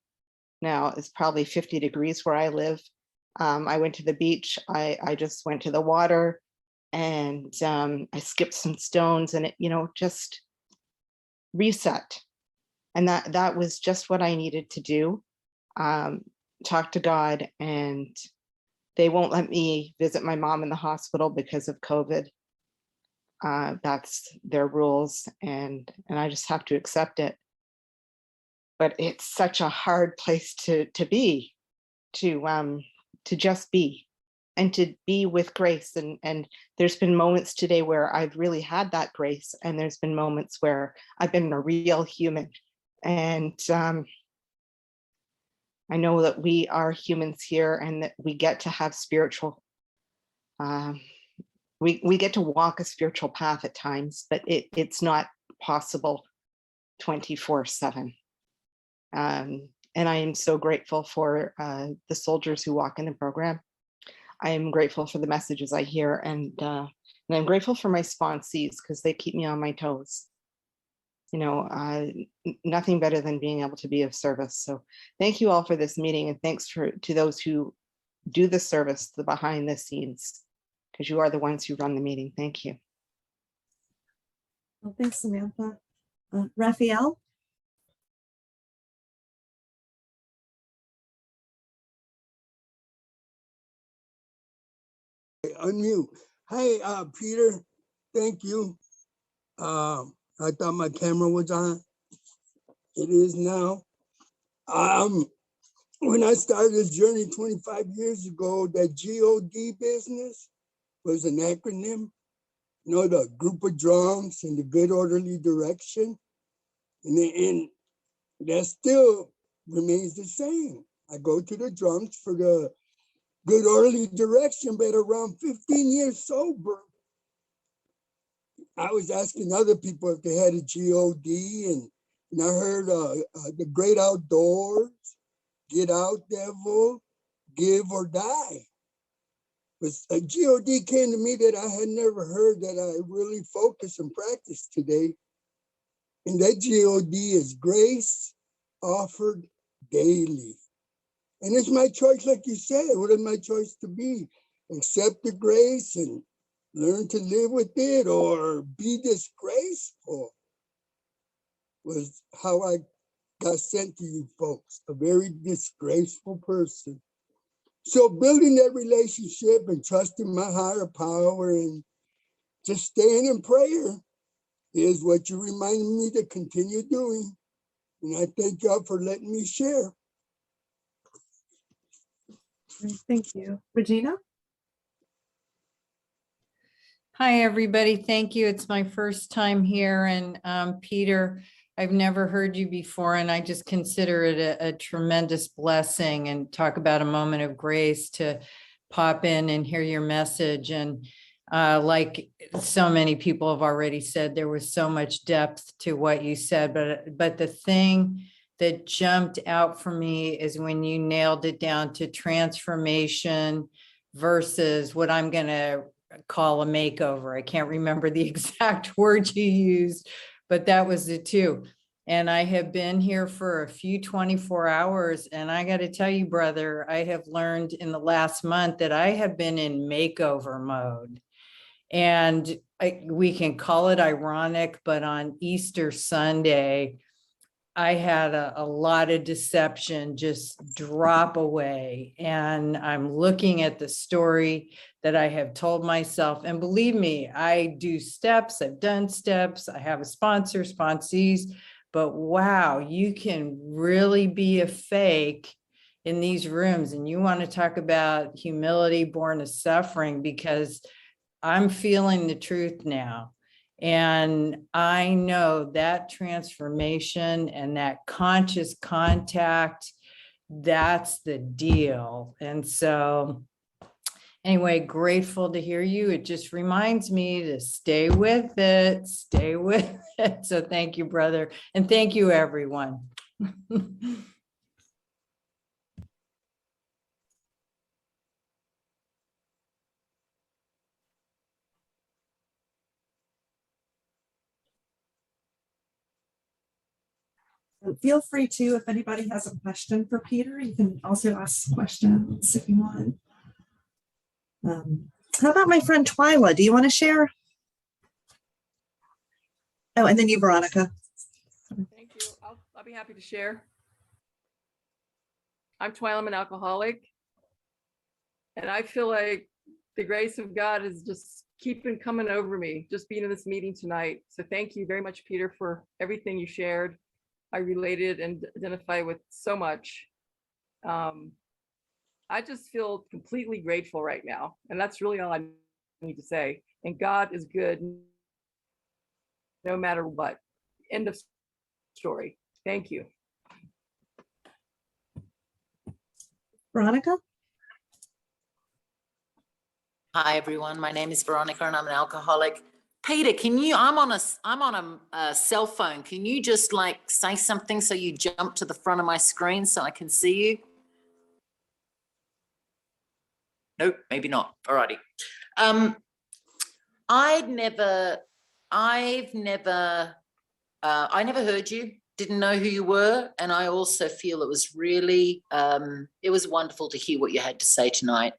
Now it's probably 50 degrees where I live. I went to the beach. I just went to the water, and I skipped some stones, and it, just reset. And that was just what I needed to do. Talk to God, and they won't let me visit my mom in the hospital because of COVID. That's their rules, and I just have to accept it. But it's such a hard place to be, to just be, and to be with grace. And there's been moments today where I've really had that grace, and there's been moments where I've been a real human. And I know that we are humans here, and that we get to have spiritual, we get to walk a spiritual path at times, but it's not possible 24/7. And I am so grateful for the soldiers who walk in the program. I am grateful for the messages I hear, and I'm grateful for my sponsees, because they keep me on my toes. Nothing better than being able to be of service. So thank you all for this meeting, and thanks to those who do the service, the behind the scenes, because you are the ones who run the meeting. Thank you. Well, thanks, Samantha. Raphael? Unmute. Hi, Peter. Thank you. I thought my camera was on. It is now. When I started this journey 25 years ago, that GOD business was an acronym. The group of drunks in the good orderly direction. And that still remains the same. I go to the drunks for the good orderly direction, but around 15 years sober, I was asking other people if they had a GOD, and I heard the great outdoors, get out, devil, give or die. But a GOD came to me that I had never heard, that I really focus and practice today. And that GOD is grace offered daily. And it's my choice, like you said. What is my choice to be? Accept the grace and learn to live with it, or be disgraceful, was how I got sent to you folks, a very disgraceful person. So building that relationship and trusting my higher power and just staying in prayer is what you reminded me to continue doing. And I thank y'all for letting me share. Thank you. Regina? Hi, everybody. Thank you. It's my first time here. And Peter, I've never heard you before, and I just consider it a tremendous blessing, and talk about a moment of grace to pop in and hear your message. And like so many people have already said, there was so much depth to what you said, but the thing that jumped out for me is when you nailed it down to transformation versus what I'm going to call a makeover. I can't remember the exact word you used, but that was it too. And I have been here for a few 24 hours. And I got to tell you, brother, I have learned in the last month that I have been in makeover mode. And we can call it ironic, but on Easter Sunday, I had a lot of deception just drop away. And I'm looking at the story that I have told myself. And believe me, I do steps, I've done steps, I have a sponsor, sponsees, but wow, you can really be a fake in these rooms. And you want to talk about humility born of suffering, because I'm feeling the truth now. And I know that transformation and that conscious contact, that's the deal. And so anyway, grateful to hear you. It just reminds me to stay with it, stay with it. So thank you, brother. And thank you, everyone. Feel free to, if anybody has a question for Peter, you can also ask questions if you want. How about my friend Twyla? Do you want to share? Oh, and then you, Veronica. Thank you. I'll be happy to share. I'm Twyla, I'm an alcoholic. And I feel like the grace of God is just keeping coming over me, just being in this meeting tonight. So thank you very much, Peter, for everything you shared. I related and identify with so much. I just feel completely grateful right now. And that's really all I need to say. And God is good no matter what. End of story. Thank you. Veronica? Hi, everyone. My name is Veronica and I'm an alcoholic. Peter, can you, I'm on a cell phone. Can you just like say something so you jump to the front of my screen so I can see you? Nope, maybe not. All righty. I never heard you, didn't know who you were. And I also feel it was really, it was wonderful to hear what you had to say tonight.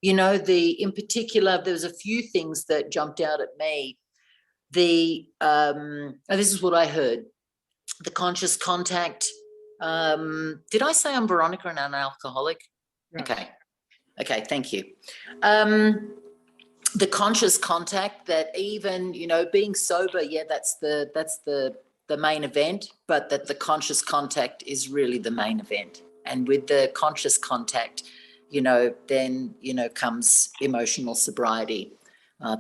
You know, in particular, there was a few things that jumped out at me. This is what I heard. The conscious contact. Did I say I'm Veronica and I'm an alcoholic? Yes. Okay, thank you. The conscious contact that even, you know, being sober, yeah, that's the main event, but that the conscious contact is really the main event. And with the conscious contact, you know, then, you know, comes emotional sobriety.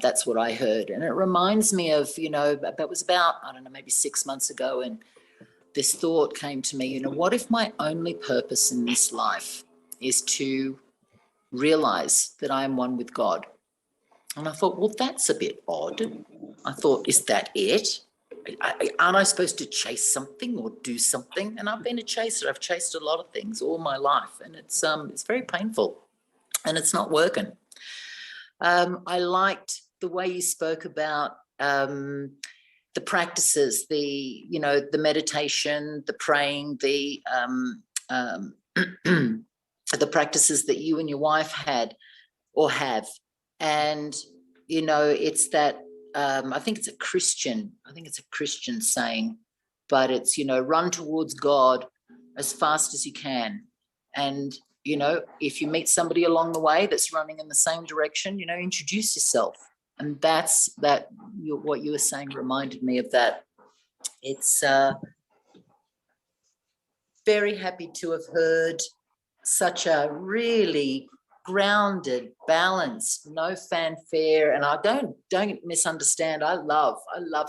That's what I heard. And it reminds me of, you know, that was about, I don't know, maybe 6 months ago. And this thought came to me, you know, what if my only purpose in this life is to realize that I am one with God? And I thought, well, that's a bit odd. I thought, is that it? Aren't I supposed to chase something or do something? And I've been a chaser. I've chased a lot of things all my life, and it's very painful, and it's not working. I liked the way you spoke about the practices, the meditation, the praying, the the practices that you and your wife had or have, and you know, it's that. I think it's a Christian saying, but it's, you know, run towards God as fast as you can. And, you know, if you meet somebody along the way that's running in the same direction, you know, introduce yourself. And that's what you were saying reminded me of that. It's very happy to have heard such a really grounded, balanced, no fanfare. And I don't misunderstand. I love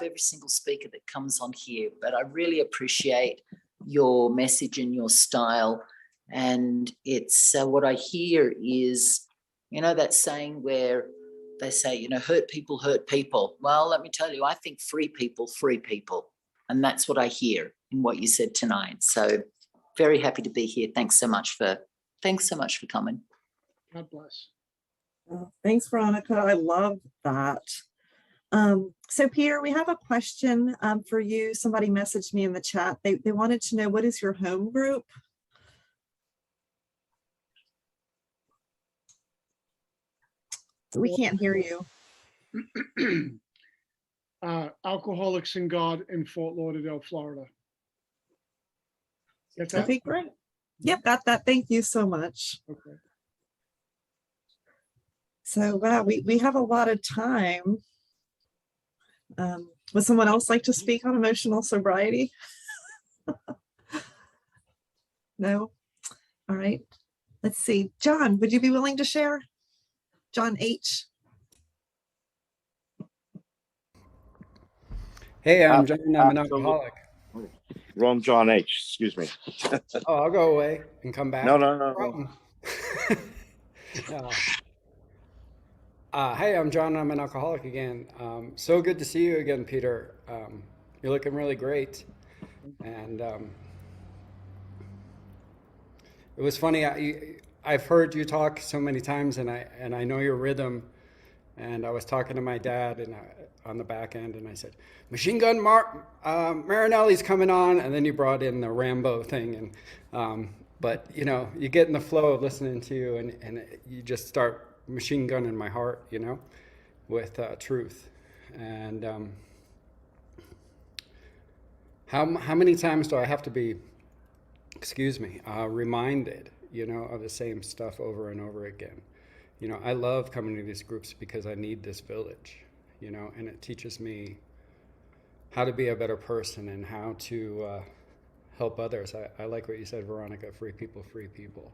every single speaker that comes on here, but I really appreciate your message and your style. And it's what I hear is, you know, that saying where they say, you know, hurt people hurt people. Well, let me tell you, I think free people free people. And that's what I hear in what you said tonight. So very happy to be here. Thanks so much for coming. God bless. Thanks, Veronica. I love that. So Peter, we have a question for you. Somebody messaged me in the chat. They wanted to know, what is your home group? We can't hear you. Alcoholics in God in Fort Lauderdale, Florida. Get That'd that? be great. Yep, got that. Thank you so much. Okay. So wow, we have a lot of time. Would someone else like to speak on emotional sobriety? No? All right. Let's see. John, would you be willing to share? John H. Hey, I'm John. I'm an Absolutely. alcoholic. Wrong John H. Excuse me. Oh, I'll go away and come back. No, no, no, no. Problem. Hey, I'm John. I'm an alcoholic again. So good to see you again, Peter. You're looking really great. And it was funny. I've heard you talk so many times, and I know your rhythm. And I was talking to my dad and on the back end, and I said, "Machine Gun Marinelli's coming on," and then you brought in the Rambo thing, and but you know, you get in the flow of listening to you, and you just start machine gunning my heart, you know, with truth. And how many times do I have to be, excuse me, reminded, you know, of the same stuff over and over again? You know, I love coming to these groups because I need this village, you know, and it teaches me how to be a better person and how to help others. I like what you said, Veronica, free people,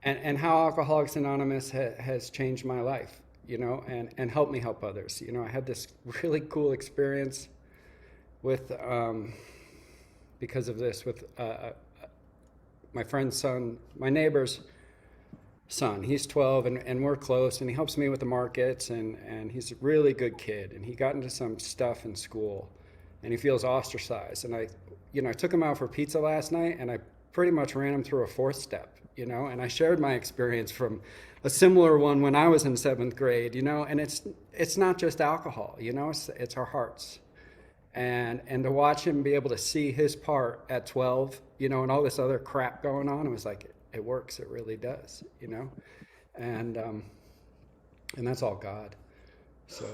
and how Alcoholics Anonymous has changed my life, you know, and helped me help others. You know, I had this really cool experience with, because of this, with my friend's son, my neighbor's son. He's 12 and we're close, and he helps me with the markets, and he's a really good kid, and he got into some stuff in school and he feels ostracized. And I took him out for pizza last night, and I pretty much ran him through a 4th step, you know, and I shared my experience from a similar one when I was in 7th grade, you know, and it's not just alcohol, you know, it's our hearts. And to watch him be able to see his part at 12, you know, and all this other crap going on, it was like, it works, it really does, you know, and that's all God. So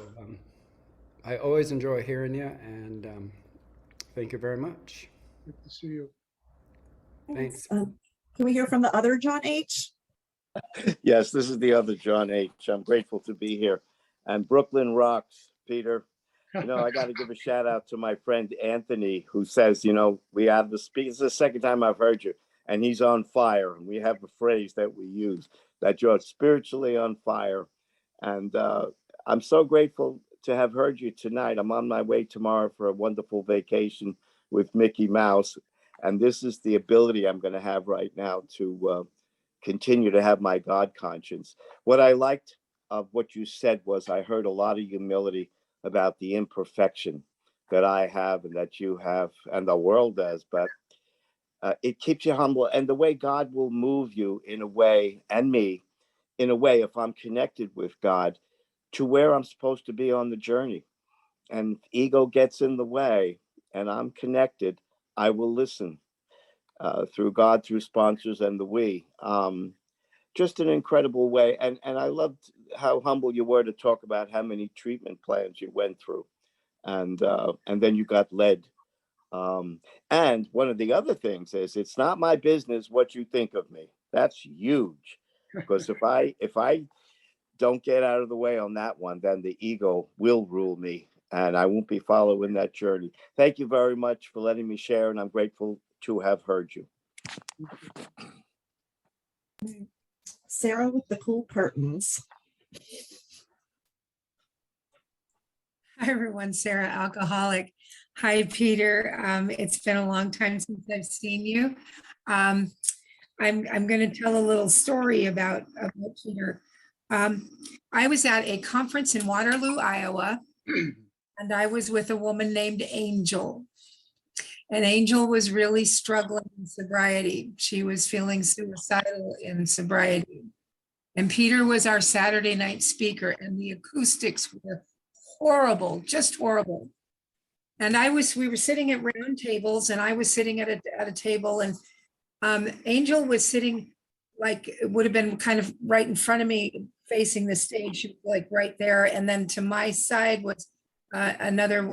I always enjoy hearing you, and thank you very much. Good to see you. Thanks. Can we hear from the other John H? Yes, this is the other John H. I'm grateful to be here. And Brooklyn rocks, Peter. You know, I got to give a shout out to my friend Anthony, who says, you know, we have the speak. It's the second time I've heard you, and he's on fire. And we have a phrase that we use, that you're spiritually on fire. And I'm so grateful to have heard you tonight. I'm on my way tomorrow for a wonderful vacation with Mickey Mouse. And this is the ability I'm going to have right now to continue to have my God conscience. What I liked of what you said was I heard a lot of humility about the imperfection that I have and that you have and the world does, but it keeps you humble. And the way God will move you in a way, and me in a way, if I'm connected with God, to where I'm supposed to be on the journey. And ego gets in the way and I'm connected, I will listen through God, through sponsors and the we. Just an incredible way. And I loved how humble you were to talk about how many treatment plans you went through. And then you got led. And one of the other things is, it's not my business what you think of me. That's huge. Because if I don't get out of the way on that one, then the ego will rule me and I won't be following that journey. Thank you very much for letting me share, and I'm grateful to have heard you. Sarah with the cool curtains. Hi, everyone. Sarah, alcoholic. Hi, Peter. It's been a long time since I've seen you. I'm going to tell a little story about Peter. I was at a conference in Waterloo, Iowa, and I was with a woman named Angel. And Angel was really struggling in sobriety. She was feeling suicidal in sobriety. And Peter was our Saturday night speaker, and the acoustics were horrible, just horrible. And we were sitting at round tables, and I was sitting at a table, and Angel was sitting, like, it would have been kind of right in front of me, facing the stage, she was like right there. And then to my side was another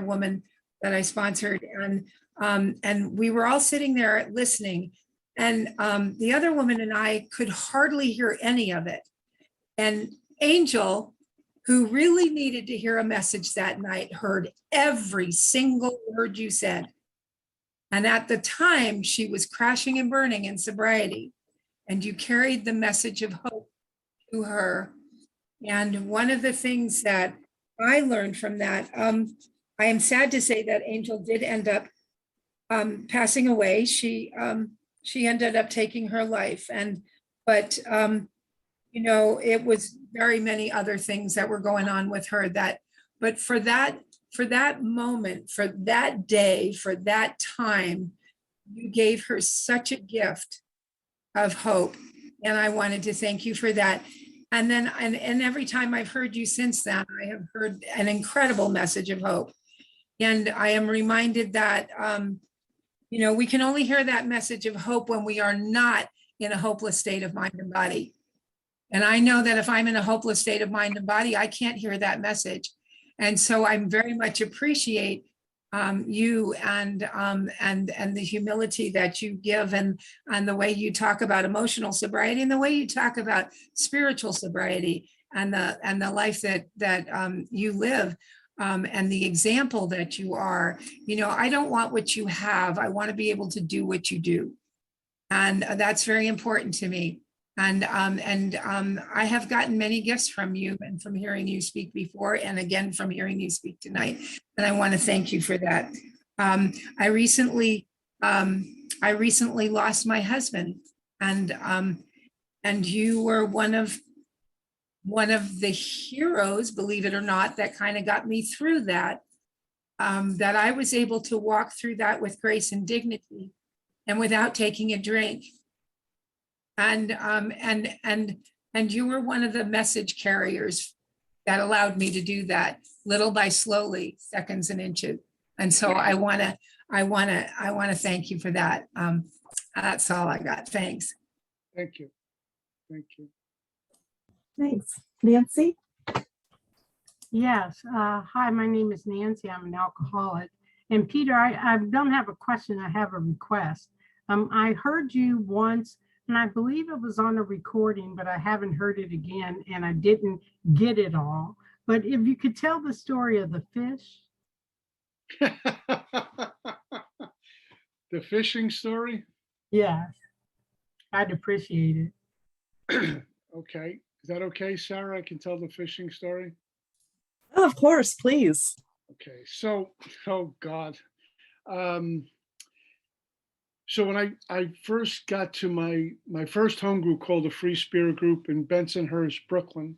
woman that I sponsored. And And we were all sitting there listening. And the other woman and I could hardly hear any of it. And Angel, who really needed to hear a message that night, heard every single word you said. And at the time, she was crashing and burning in sobriety. And you carried the message of hope to her. And one of the things that I learned from that, I am sad to say that Angel did end up passing away. She ended up taking her life. But you know, it was very many other things that were going on with her but for that moment, for that day, for that time, you gave her such a gift of hope. And I wanted to thank you for that. And then, and every time I've heard you since then, I have heard an incredible message of hope. And I am reminded that, you know, we can only hear that message of hope when we are not in a hopeless state of mind and body. And I know that if I'm in a hopeless state of mind and body, I can't hear that message. And so I very much appreciate you and the humility that you give and the way you talk about emotional sobriety and the way you talk about spiritual sobriety and the life that you live and the example that you are. You know, I don't want what you have. I want to be able to do what you do. And that's very important to me. And I have gotten many gifts from you and from hearing you speak before, and again from hearing you speak tonight. And I want to thank you for that. I recently lost my husband, and you were one of the heroes, believe it or not, that kind of got me through that. That I was able to walk through that with grace and dignity, and without taking a drink. And you were one of the message carriers that allowed me to do that little by slowly, seconds and inches. And so I want to thank you for that. That's all I got. Thanks. Thank you. Thank you. Thanks. Nancy? Yes. Hi, my name is Nancy. I'm an alcoholic. And Peter, I don't have a question. I have a request. I heard you once, and I believe it was on a recording, but I haven't heard it again, and I didn't get it all. But if you could tell the story of the fish. The fishing story? Yes, I'd appreciate it. Okay. Is that okay, Sarah? I can tell the fishing story? Oh, of course, please. Okay. So, oh God. So when I first got to my first home group called the Free Spirit Group in Bensonhurst, Brooklyn.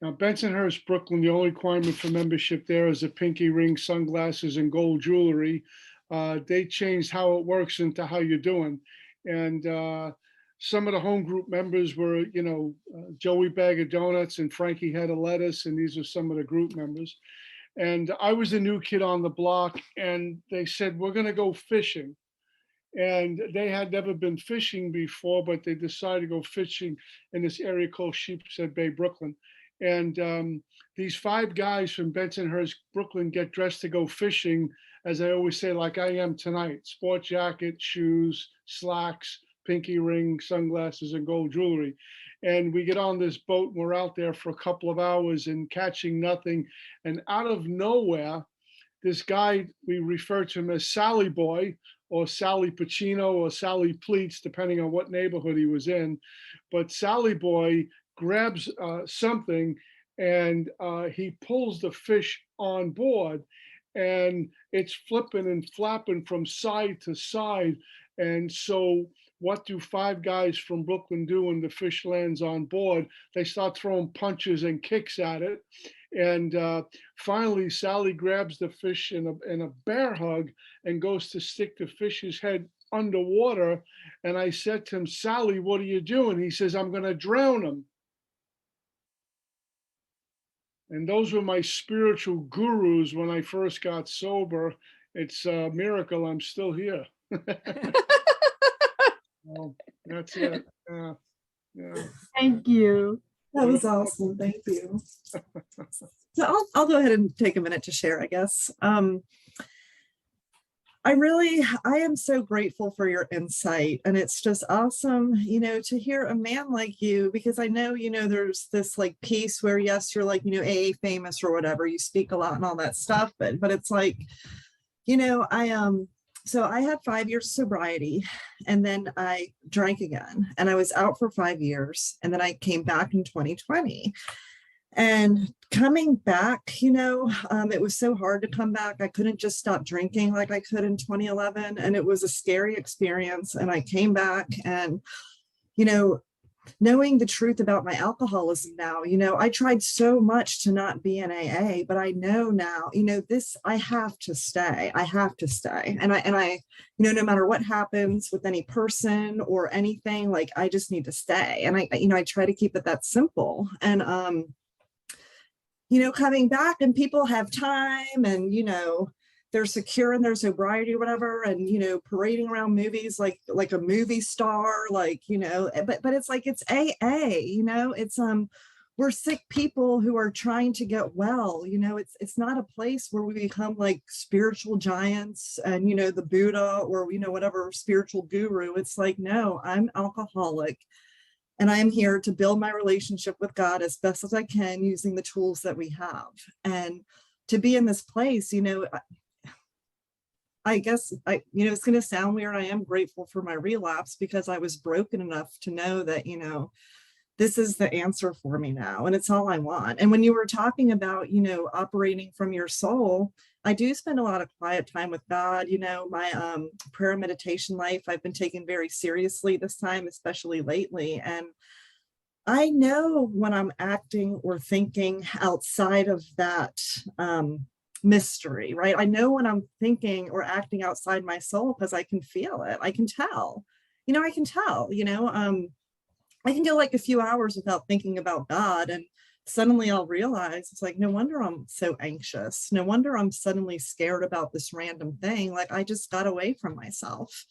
Now, Bensonhurst, Brooklyn, the only requirement for membership there is a pinky ring, sunglasses, and gold jewelry. They changed how it works into how you're doing. And some of the home group members were, you know, Joey Bag of Donuts and Frankie Head of Lettuce, and these are some of the group members. And I was a new kid on the block, and they said, we're going to go fishing. And they had never been fishing before, but they decided to go fishing in this area called Sheepshead Bay, Brooklyn. And these 5 guys from Bensonhurst, Brooklyn get dressed to go fishing, as I always say, like I am tonight: sport jacket, shoes, slacks, pinky ring, sunglasses, and gold jewelry. And we get on this boat and we're out there for a couple of hours and catching nothing. And out of nowhere, this guy, we refer to him as Sally Boy, or Sally Pacino, or Sally Pleats, depending on what neighborhood he was in. But Sally Boy grabs something, and he pulls the fish on board, and it's flipping and flapping from side to side. And so what do 5 guys from Brooklyn do when the fish lands on board? They start throwing punches and kicks at it. And finally, Sally grabs the fish in a bear hug and goes to stick the fish's head underwater. And I said to him, Sally, what are you doing? He says, I'm going to drown him. And those were my spiritual gurus when I first got sober. It's a miracle I'm still here. Well, that's it. Yeah. Thank you. That was awesome. Thank you. So I'll go ahead and take a minute to share, I guess. I am so grateful for your insight. And it's just awesome, to hear a man like you, because I know, there's this like piece where, yes, you're like, AA famous or whatever, you speak a lot and all that stuff, but it's like, so I had 5 years of sobriety, and then I drank again, and I was out for 5 years, and then I came back in 2020. And coming back, it was so hard to come back. I couldn't just stop drinking like I could in 2011. And it was a scary experience. And I came back and, knowing the truth about my alcoholism now, I tried so much to not be in AA, but I know now, I have to stay. I have to stay. And I, no matter what happens with any person or anything, like, I just need to stay. And I try to keep it that simple. And, coming back, and people have time, and, they're secure in their sobriety or whatever, and, parading around movies like a movie star, but it's like, it's AA, it's, we're sick people who are trying to get well, it's not a place where we become like spiritual giants and, the Buddha or, whatever spiritual guru. It's like, no, I'm alcoholic. And I am here to build my relationship with God as best as I can using the tools that we have. And to be in this place, I guess it's going to sound weird. I am grateful for my relapse, because I was broken enough to know that, this is the answer for me now. And it's all I want. And when you were talking about, operating from your soul, I do spend a lot of quiet time with God. My prayer and meditation life, I've been taking very seriously this time, especially lately. And I know when I'm acting or thinking outside of that mystery, right? I know when I'm thinking or acting outside my soul, because I can feel it. I can tell, I can tell, I can go like a few hours without thinking about God, and suddenly I'll realize it's like, no wonder I'm so anxious. No wonder I'm suddenly scared about this random thing. Like, I just got away from myself.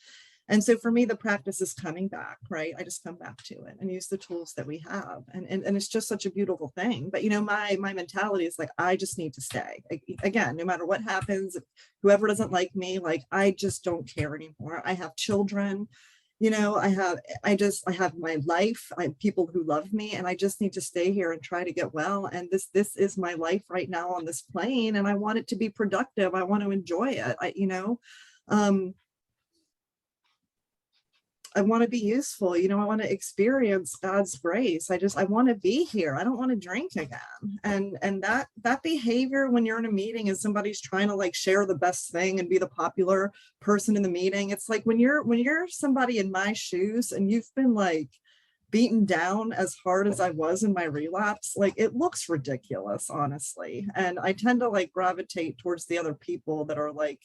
And so for me, the practice is coming back, right? I just come back to it and use the tools that we have. And it's just such a beautiful thing. But, my mentality is like, I just need to stay. Again, no matter what happens, whoever doesn't like me, like, I just don't care anymore. I have children. I have my life, I have people who love me, and I just need to stay here and try to get well. And this is my life right now on this plane, and I want it to be productive. I want to enjoy it. I want to be useful. I want to experience God's grace. I want to be here. I don't want to drink again. And that behavior when you're in a meeting and somebody's trying to like share the best thing and be the popular person in the meeting. It's like when you're somebody in my shoes and you've been like beaten down as hard as I was in my relapse, like, it looks ridiculous, honestly. And I tend to like gravitate towards the other people that are like,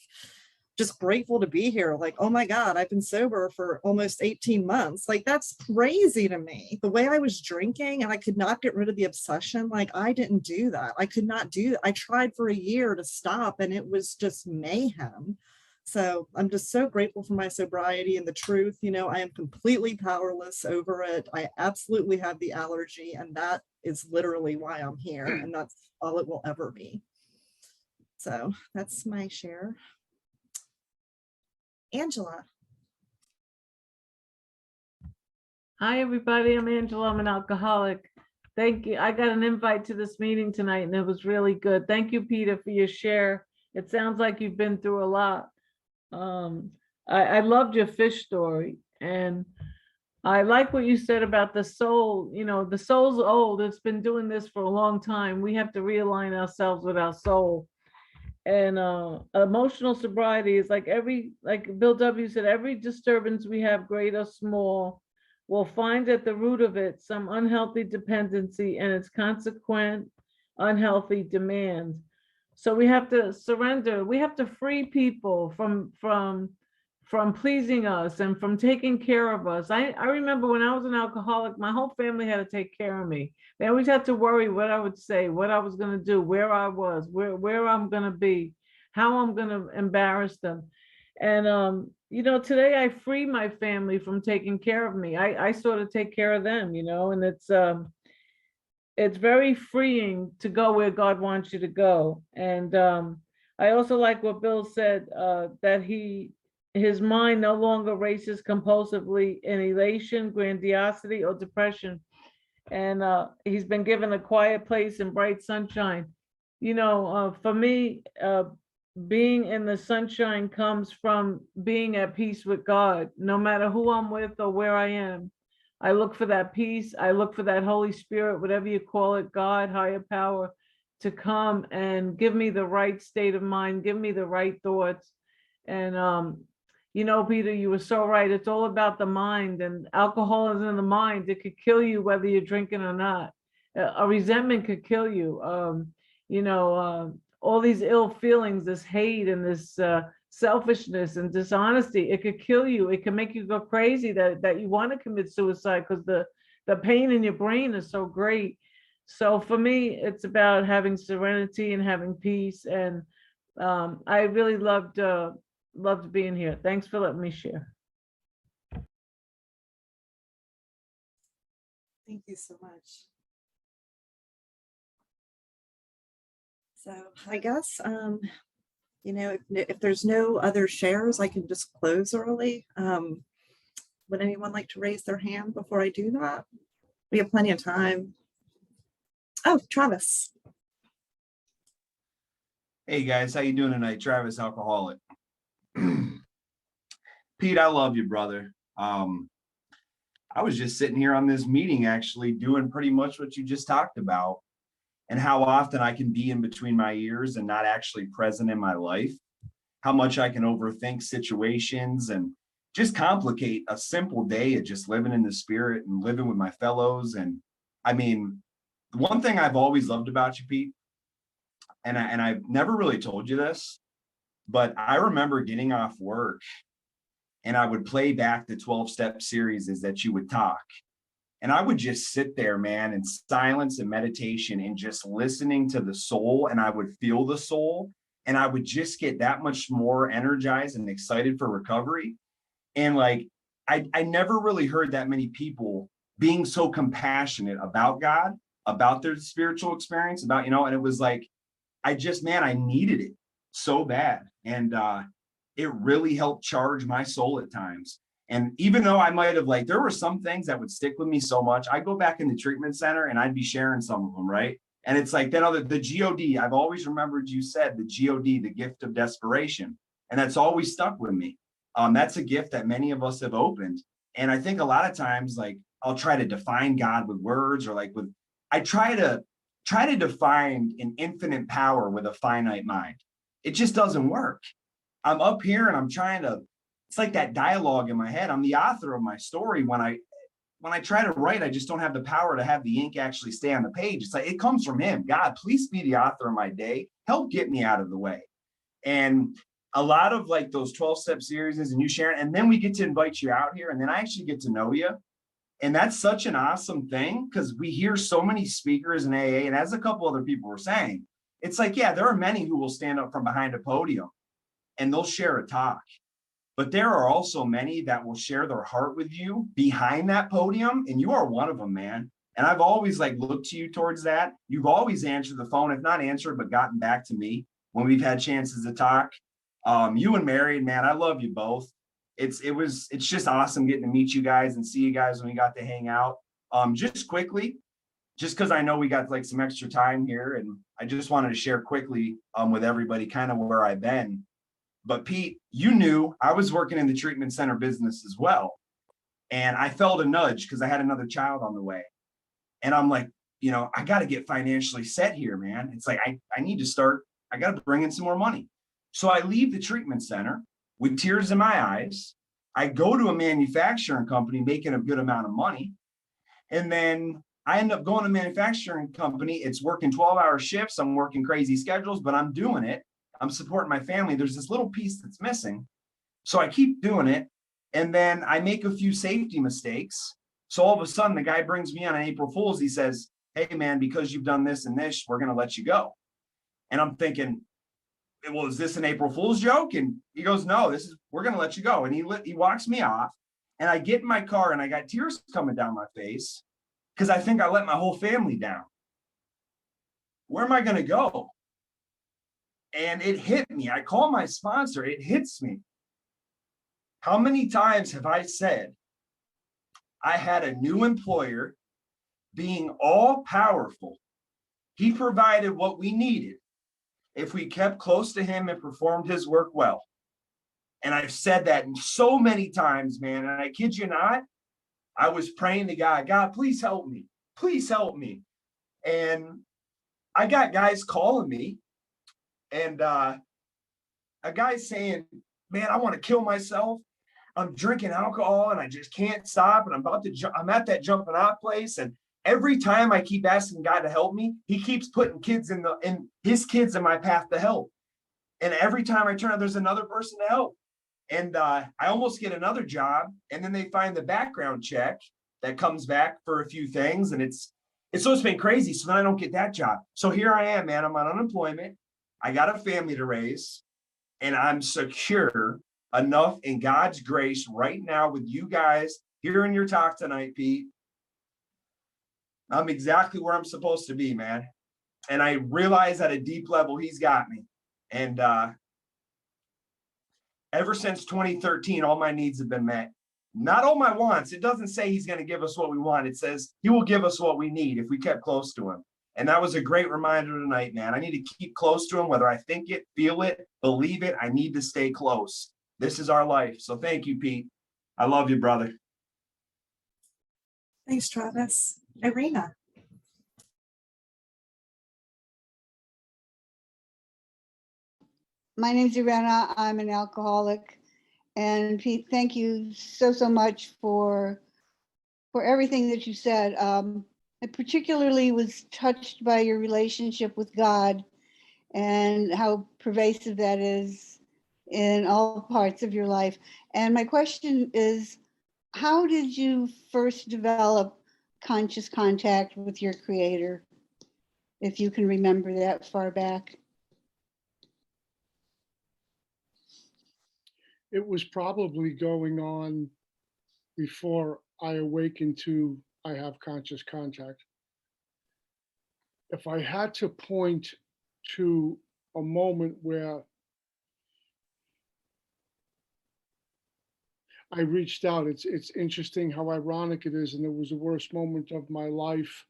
just grateful to be here. Like, oh my God, I've been sober for almost 18 months. Like, that's crazy to me. The way I was drinking and I could not get rid of the obsession. Like, I didn't do that. I could not do that. I tried for a year to stop, and it was just mayhem. So I'm just so grateful for my sobriety and the truth. I am completely powerless over it. I absolutely have the allergy, and that is literally why I'm here. And that's all it will ever be. So that's my share. Angela. Hi, everybody. I'm Angela. I'm an alcoholic. Thank you. I got an invite to this meeting tonight, and it was really good. Thank you, Peter, for your share. It sounds like you've been through a lot. I loved your fish story, and I like what you said about the soul. The soul's old. It's been doing this for a long time. We have to realign ourselves with our soul. And emotional sobriety is like Bill W. said, every disturbance we have, great or small, will find at the root of it some unhealthy dependency and its consequent unhealthy demand. So we have to surrender. We have to free people from pleasing us and from taking care of us. I remember when I was an alcoholic, my whole family had to take care of me. They always had to worry what I would say, what I was going to do, where I was, where I'm going to be, how I'm going to embarrass them. And, today I free my family from taking care of me. I sort of take care of them, and it's very freeing to go where God wants you to go. And I also like what Bill said, that his mind no longer races compulsively in elation, grandiosity, or depression. And he's been given a quiet place in bright sunshine. For me, being in the sunshine comes from being at peace with God, no matter who I'm with or where I am. I look for that peace. I look for that Holy Spirit, whatever you call it, God, higher power, to come and give me the right state of mind, give me the right thoughts. And, Peter, you were so right. It's all about the mind, and alcohol is in the mind. It could kill you whether you're drinking or not. A resentment could kill you. All these ill feelings, this hate and this selfishness and dishonesty, it could kill you. It can make you go crazy that you want to commit suicide because the pain in your brain is so great. So for me, it's about having serenity and having peace. And I really loved being here. Thanks for letting me share. Thank you so much. So I guess, if there's no other shares, I can just close early. Would anyone like to raise their hand before I do that? We have plenty of time. Oh, Travis. Hey guys, how you doing tonight? Travis, alcoholic. Pete, I love you, brother. I was just sitting here on this meeting actually doing pretty much what you just talked about, and how often I can be in between my ears and not actually present in my life, how much I can overthink situations and just complicate a simple day of just living in the spirit and living with my fellows. And I mean, one thing I've always loved about you, Pete, and I've never really told you this, but I remember getting off work and I would play back the 12-step series is that you would talk. And I would just sit there, man, in silence and meditation and just listening to the soul, and I would feel the soul, and I would just get that much more energized and excited for recovery. And like, I never really heard that many people being so compassionate about God, about their spiritual experience, about, and it was like, I needed it so bad. And it really helped charge my soul at times. And even though I might have there were some things that would stick with me so much, I go back in the treatment center and I'd be sharing some of them, right? And it's like the GOD, I've always remembered you said the GOD, the gift of desperation. And that's always stuck with me. That's a gift that many of us have opened. And I think a lot of times, I'll try to define God with words or I try to define an infinite power with a finite mind. It just doesn't work. I'm up here and I'm trying to, it's like that dialogue in my head. I'm the author of my story. When I try to write, I just don't have the power to have the ink actually stay on the page. It's like, it comes from him. God, please be the author of my day. Help get me out of the way. And a lot of those 12-step series and you sharing, and then we get to invite you out here and then I actually get to know you. And that's such an awesome thing because we hear so many speakers in AA, and as a couple other people were saying, it's like, yeah, there are many who will stand up from behind a podium and they'll share a talk. But there are also many that will share their heart with you behind that podium. And you are one of them, man. And I've always looked to you towards that. You've always answered the phone, if not answered, but gotten back to me when we've had chances to talk. You and Mary, man, I love you both. It's just awesome getting to meet you guys and see you guys when we got to hang out. Just quickly, just because I know we got some extra time here, and I just wanted to share quickly with everybody kind of where I've been. But Pete, you knew I was working in the treatment center business as well. And I felt a nudge because I had another child on the way. And I'm like, I got to get financially set here, man. It's like, I need to start, I got to bring in some more money. So I leave the treatment center with tears in my eyes. I go to a manufacturing company making a good amount of money. And then I end up going to a manufacturing company. It's working 12-hour shifts. I'm working crazy schedules, but I'm doing it. I'm supporting my family. There's this little piece that's missing. So I keep doing it. And then I make a few safety mistakes. So all of a sudden the guy brings me on April Fool's. He says, hey man, because you've done this and this, we're going to let you go. And I'm thinking, well, is this an April Fool's joke? And he goes, no, we're going to let you go. And he walks me off, and I get in my car and I got tears coming down my face because I think I let my whole family down. Where am I going to go? And it hit me. I call my sponsor, it hits me. How many times have I said I had a new employer being all powerful? He provided what we needed if we kept close to him and performed his work well. And I've said that so many times, man. And I kid you not, I was praying to God, God, please help me. Please help me. And I got guys calling me, and a guy saying, man, I want to kill myself. I'm drinking alcohol and I just can't stop. And I'm at that jumping out place. And every time I keep asking God to help me, he keeps putting his kids in my path to help. And every time I turn out, there's another person to help. And I almost get another job. And then they find the background check that comes back for a few things. And it's been crazy. So then I don't get that job. So here I am, man. I'm on unemployment. I got a family to raise, and I'm secure enough in God's grace right now with you guys hearing your talk tonight, Pete. I'm exactly where I'm supposed to be, man. And I realize at a deep level, he's got me. And ever since 2013, all my needs have been met. Not all my wants. It doesn't say he's going to give us what we want. It says he will give us what we need if we kept close to him. And that was a great reminder tonight, man. I need to keep close to him, whether I think it, feel it, believe it. I need to stay close. This is our life. So thank you, Pete. I love you, brother. Thanks, Travis. Irina. My name's Irena. I'm an alcoholic. And Pete, thank you so much for everything that you said. I particularly was touched by your relationship with God and how pervasive that is in all parts of your life. And my question is, how did you first develop conscious contact with your creator, if you can remember that far back? It was probably going on before I awakened to I have conscious contact. If I had to point to a moment where I reached out, it's interesting how ironic it is, and it was the worst moment of my life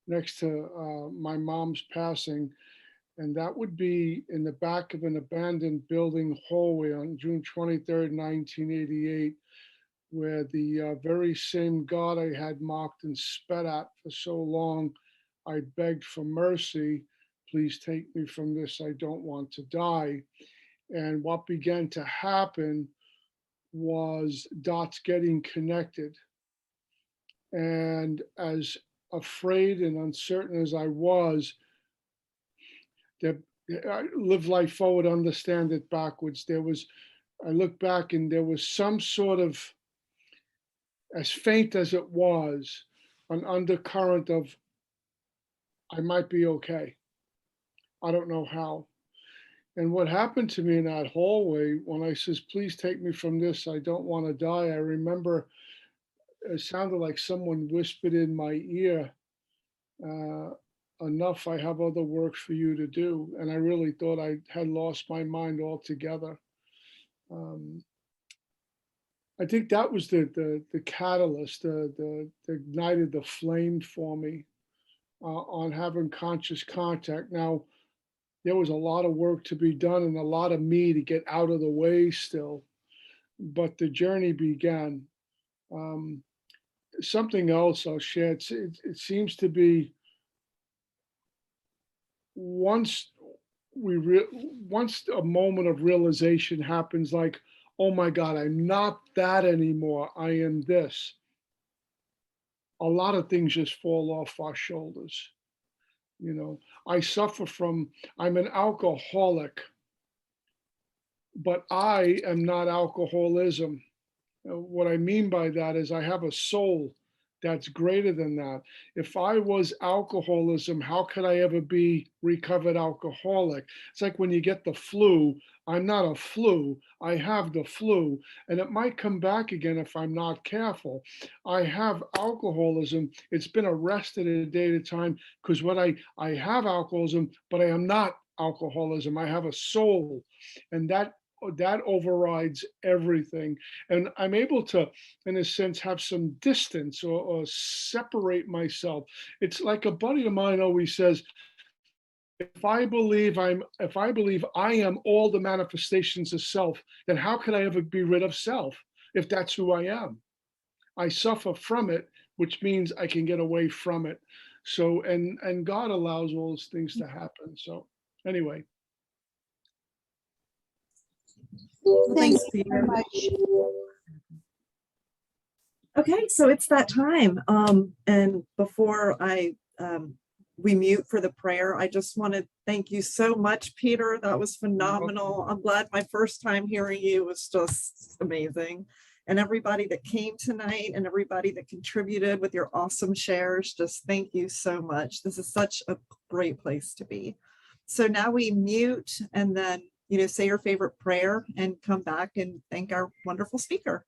next to my mom's passing. And that would be in the back of an abandoned building hallway on June 23rd, 1988, where the very same God I had mocked and spat at for so long, I begged for mercy. Please take me from this. I don't want to die. And what began to happen was dots getting connected. And as afraid and uncertain as I was, that I live life forward, understand it backwards. I look back and there was some sort of, as faint as it was, an undercurrent of, I might be okay. I don't know how. And what happened to me in that hallway when I says, please take me from this, I don't want to die. I remember it sounded like someone whispered in my ear, enough, I have other work for you to do. And I really thought I had lost my mind altogether. I think that was the catalyst, the ignited the flame for me on having conscious contact. Now, there was a lot of work to be done and a lot of me to get out of the way still, but the journey began. Something else I'll share, it seems to be once a moment of realization happens, like, oh my God, I'm not that anymore, I am this. A lot of things just fall off our shoulders. You know, I'm an alcoholic, but I am not alcoholism. What I mean by that is I have a soul that's greater than that. If I was alcoholism, how could I ever be recovered alcoholic? It's like when you get the flu, I'm not a flu, I have the flu, and it might come back again if I'm not careful. I have alcoholism, it's been arrested at a day at a time because I have alcoholism, but I am not alcoholism. I have a soul, and that overrides everything. And I'm able to, in a sense, have some distance or separate myself. It's like a buddy of mine always says, if I believe I am all the manifestations of self, then how can I ever be rid of self if that's who I am? I suffer from it, which means I can get away from it. So, and God allows all those things to happen. So anyway. Thank Thanks, you Peter. so much. Okay, so it's that time. And before we mute for the prayer, I just want to thank you so much, Peter. That was phenomenal. I'm glad my first time hearing you was just amazing. And everybody that came tonight and everybody that contributed with your awesome shares, just thank you so much. This is such a great place to be. So now we mute and then, say your favorite prayer and come back and thank our wonderful speaker.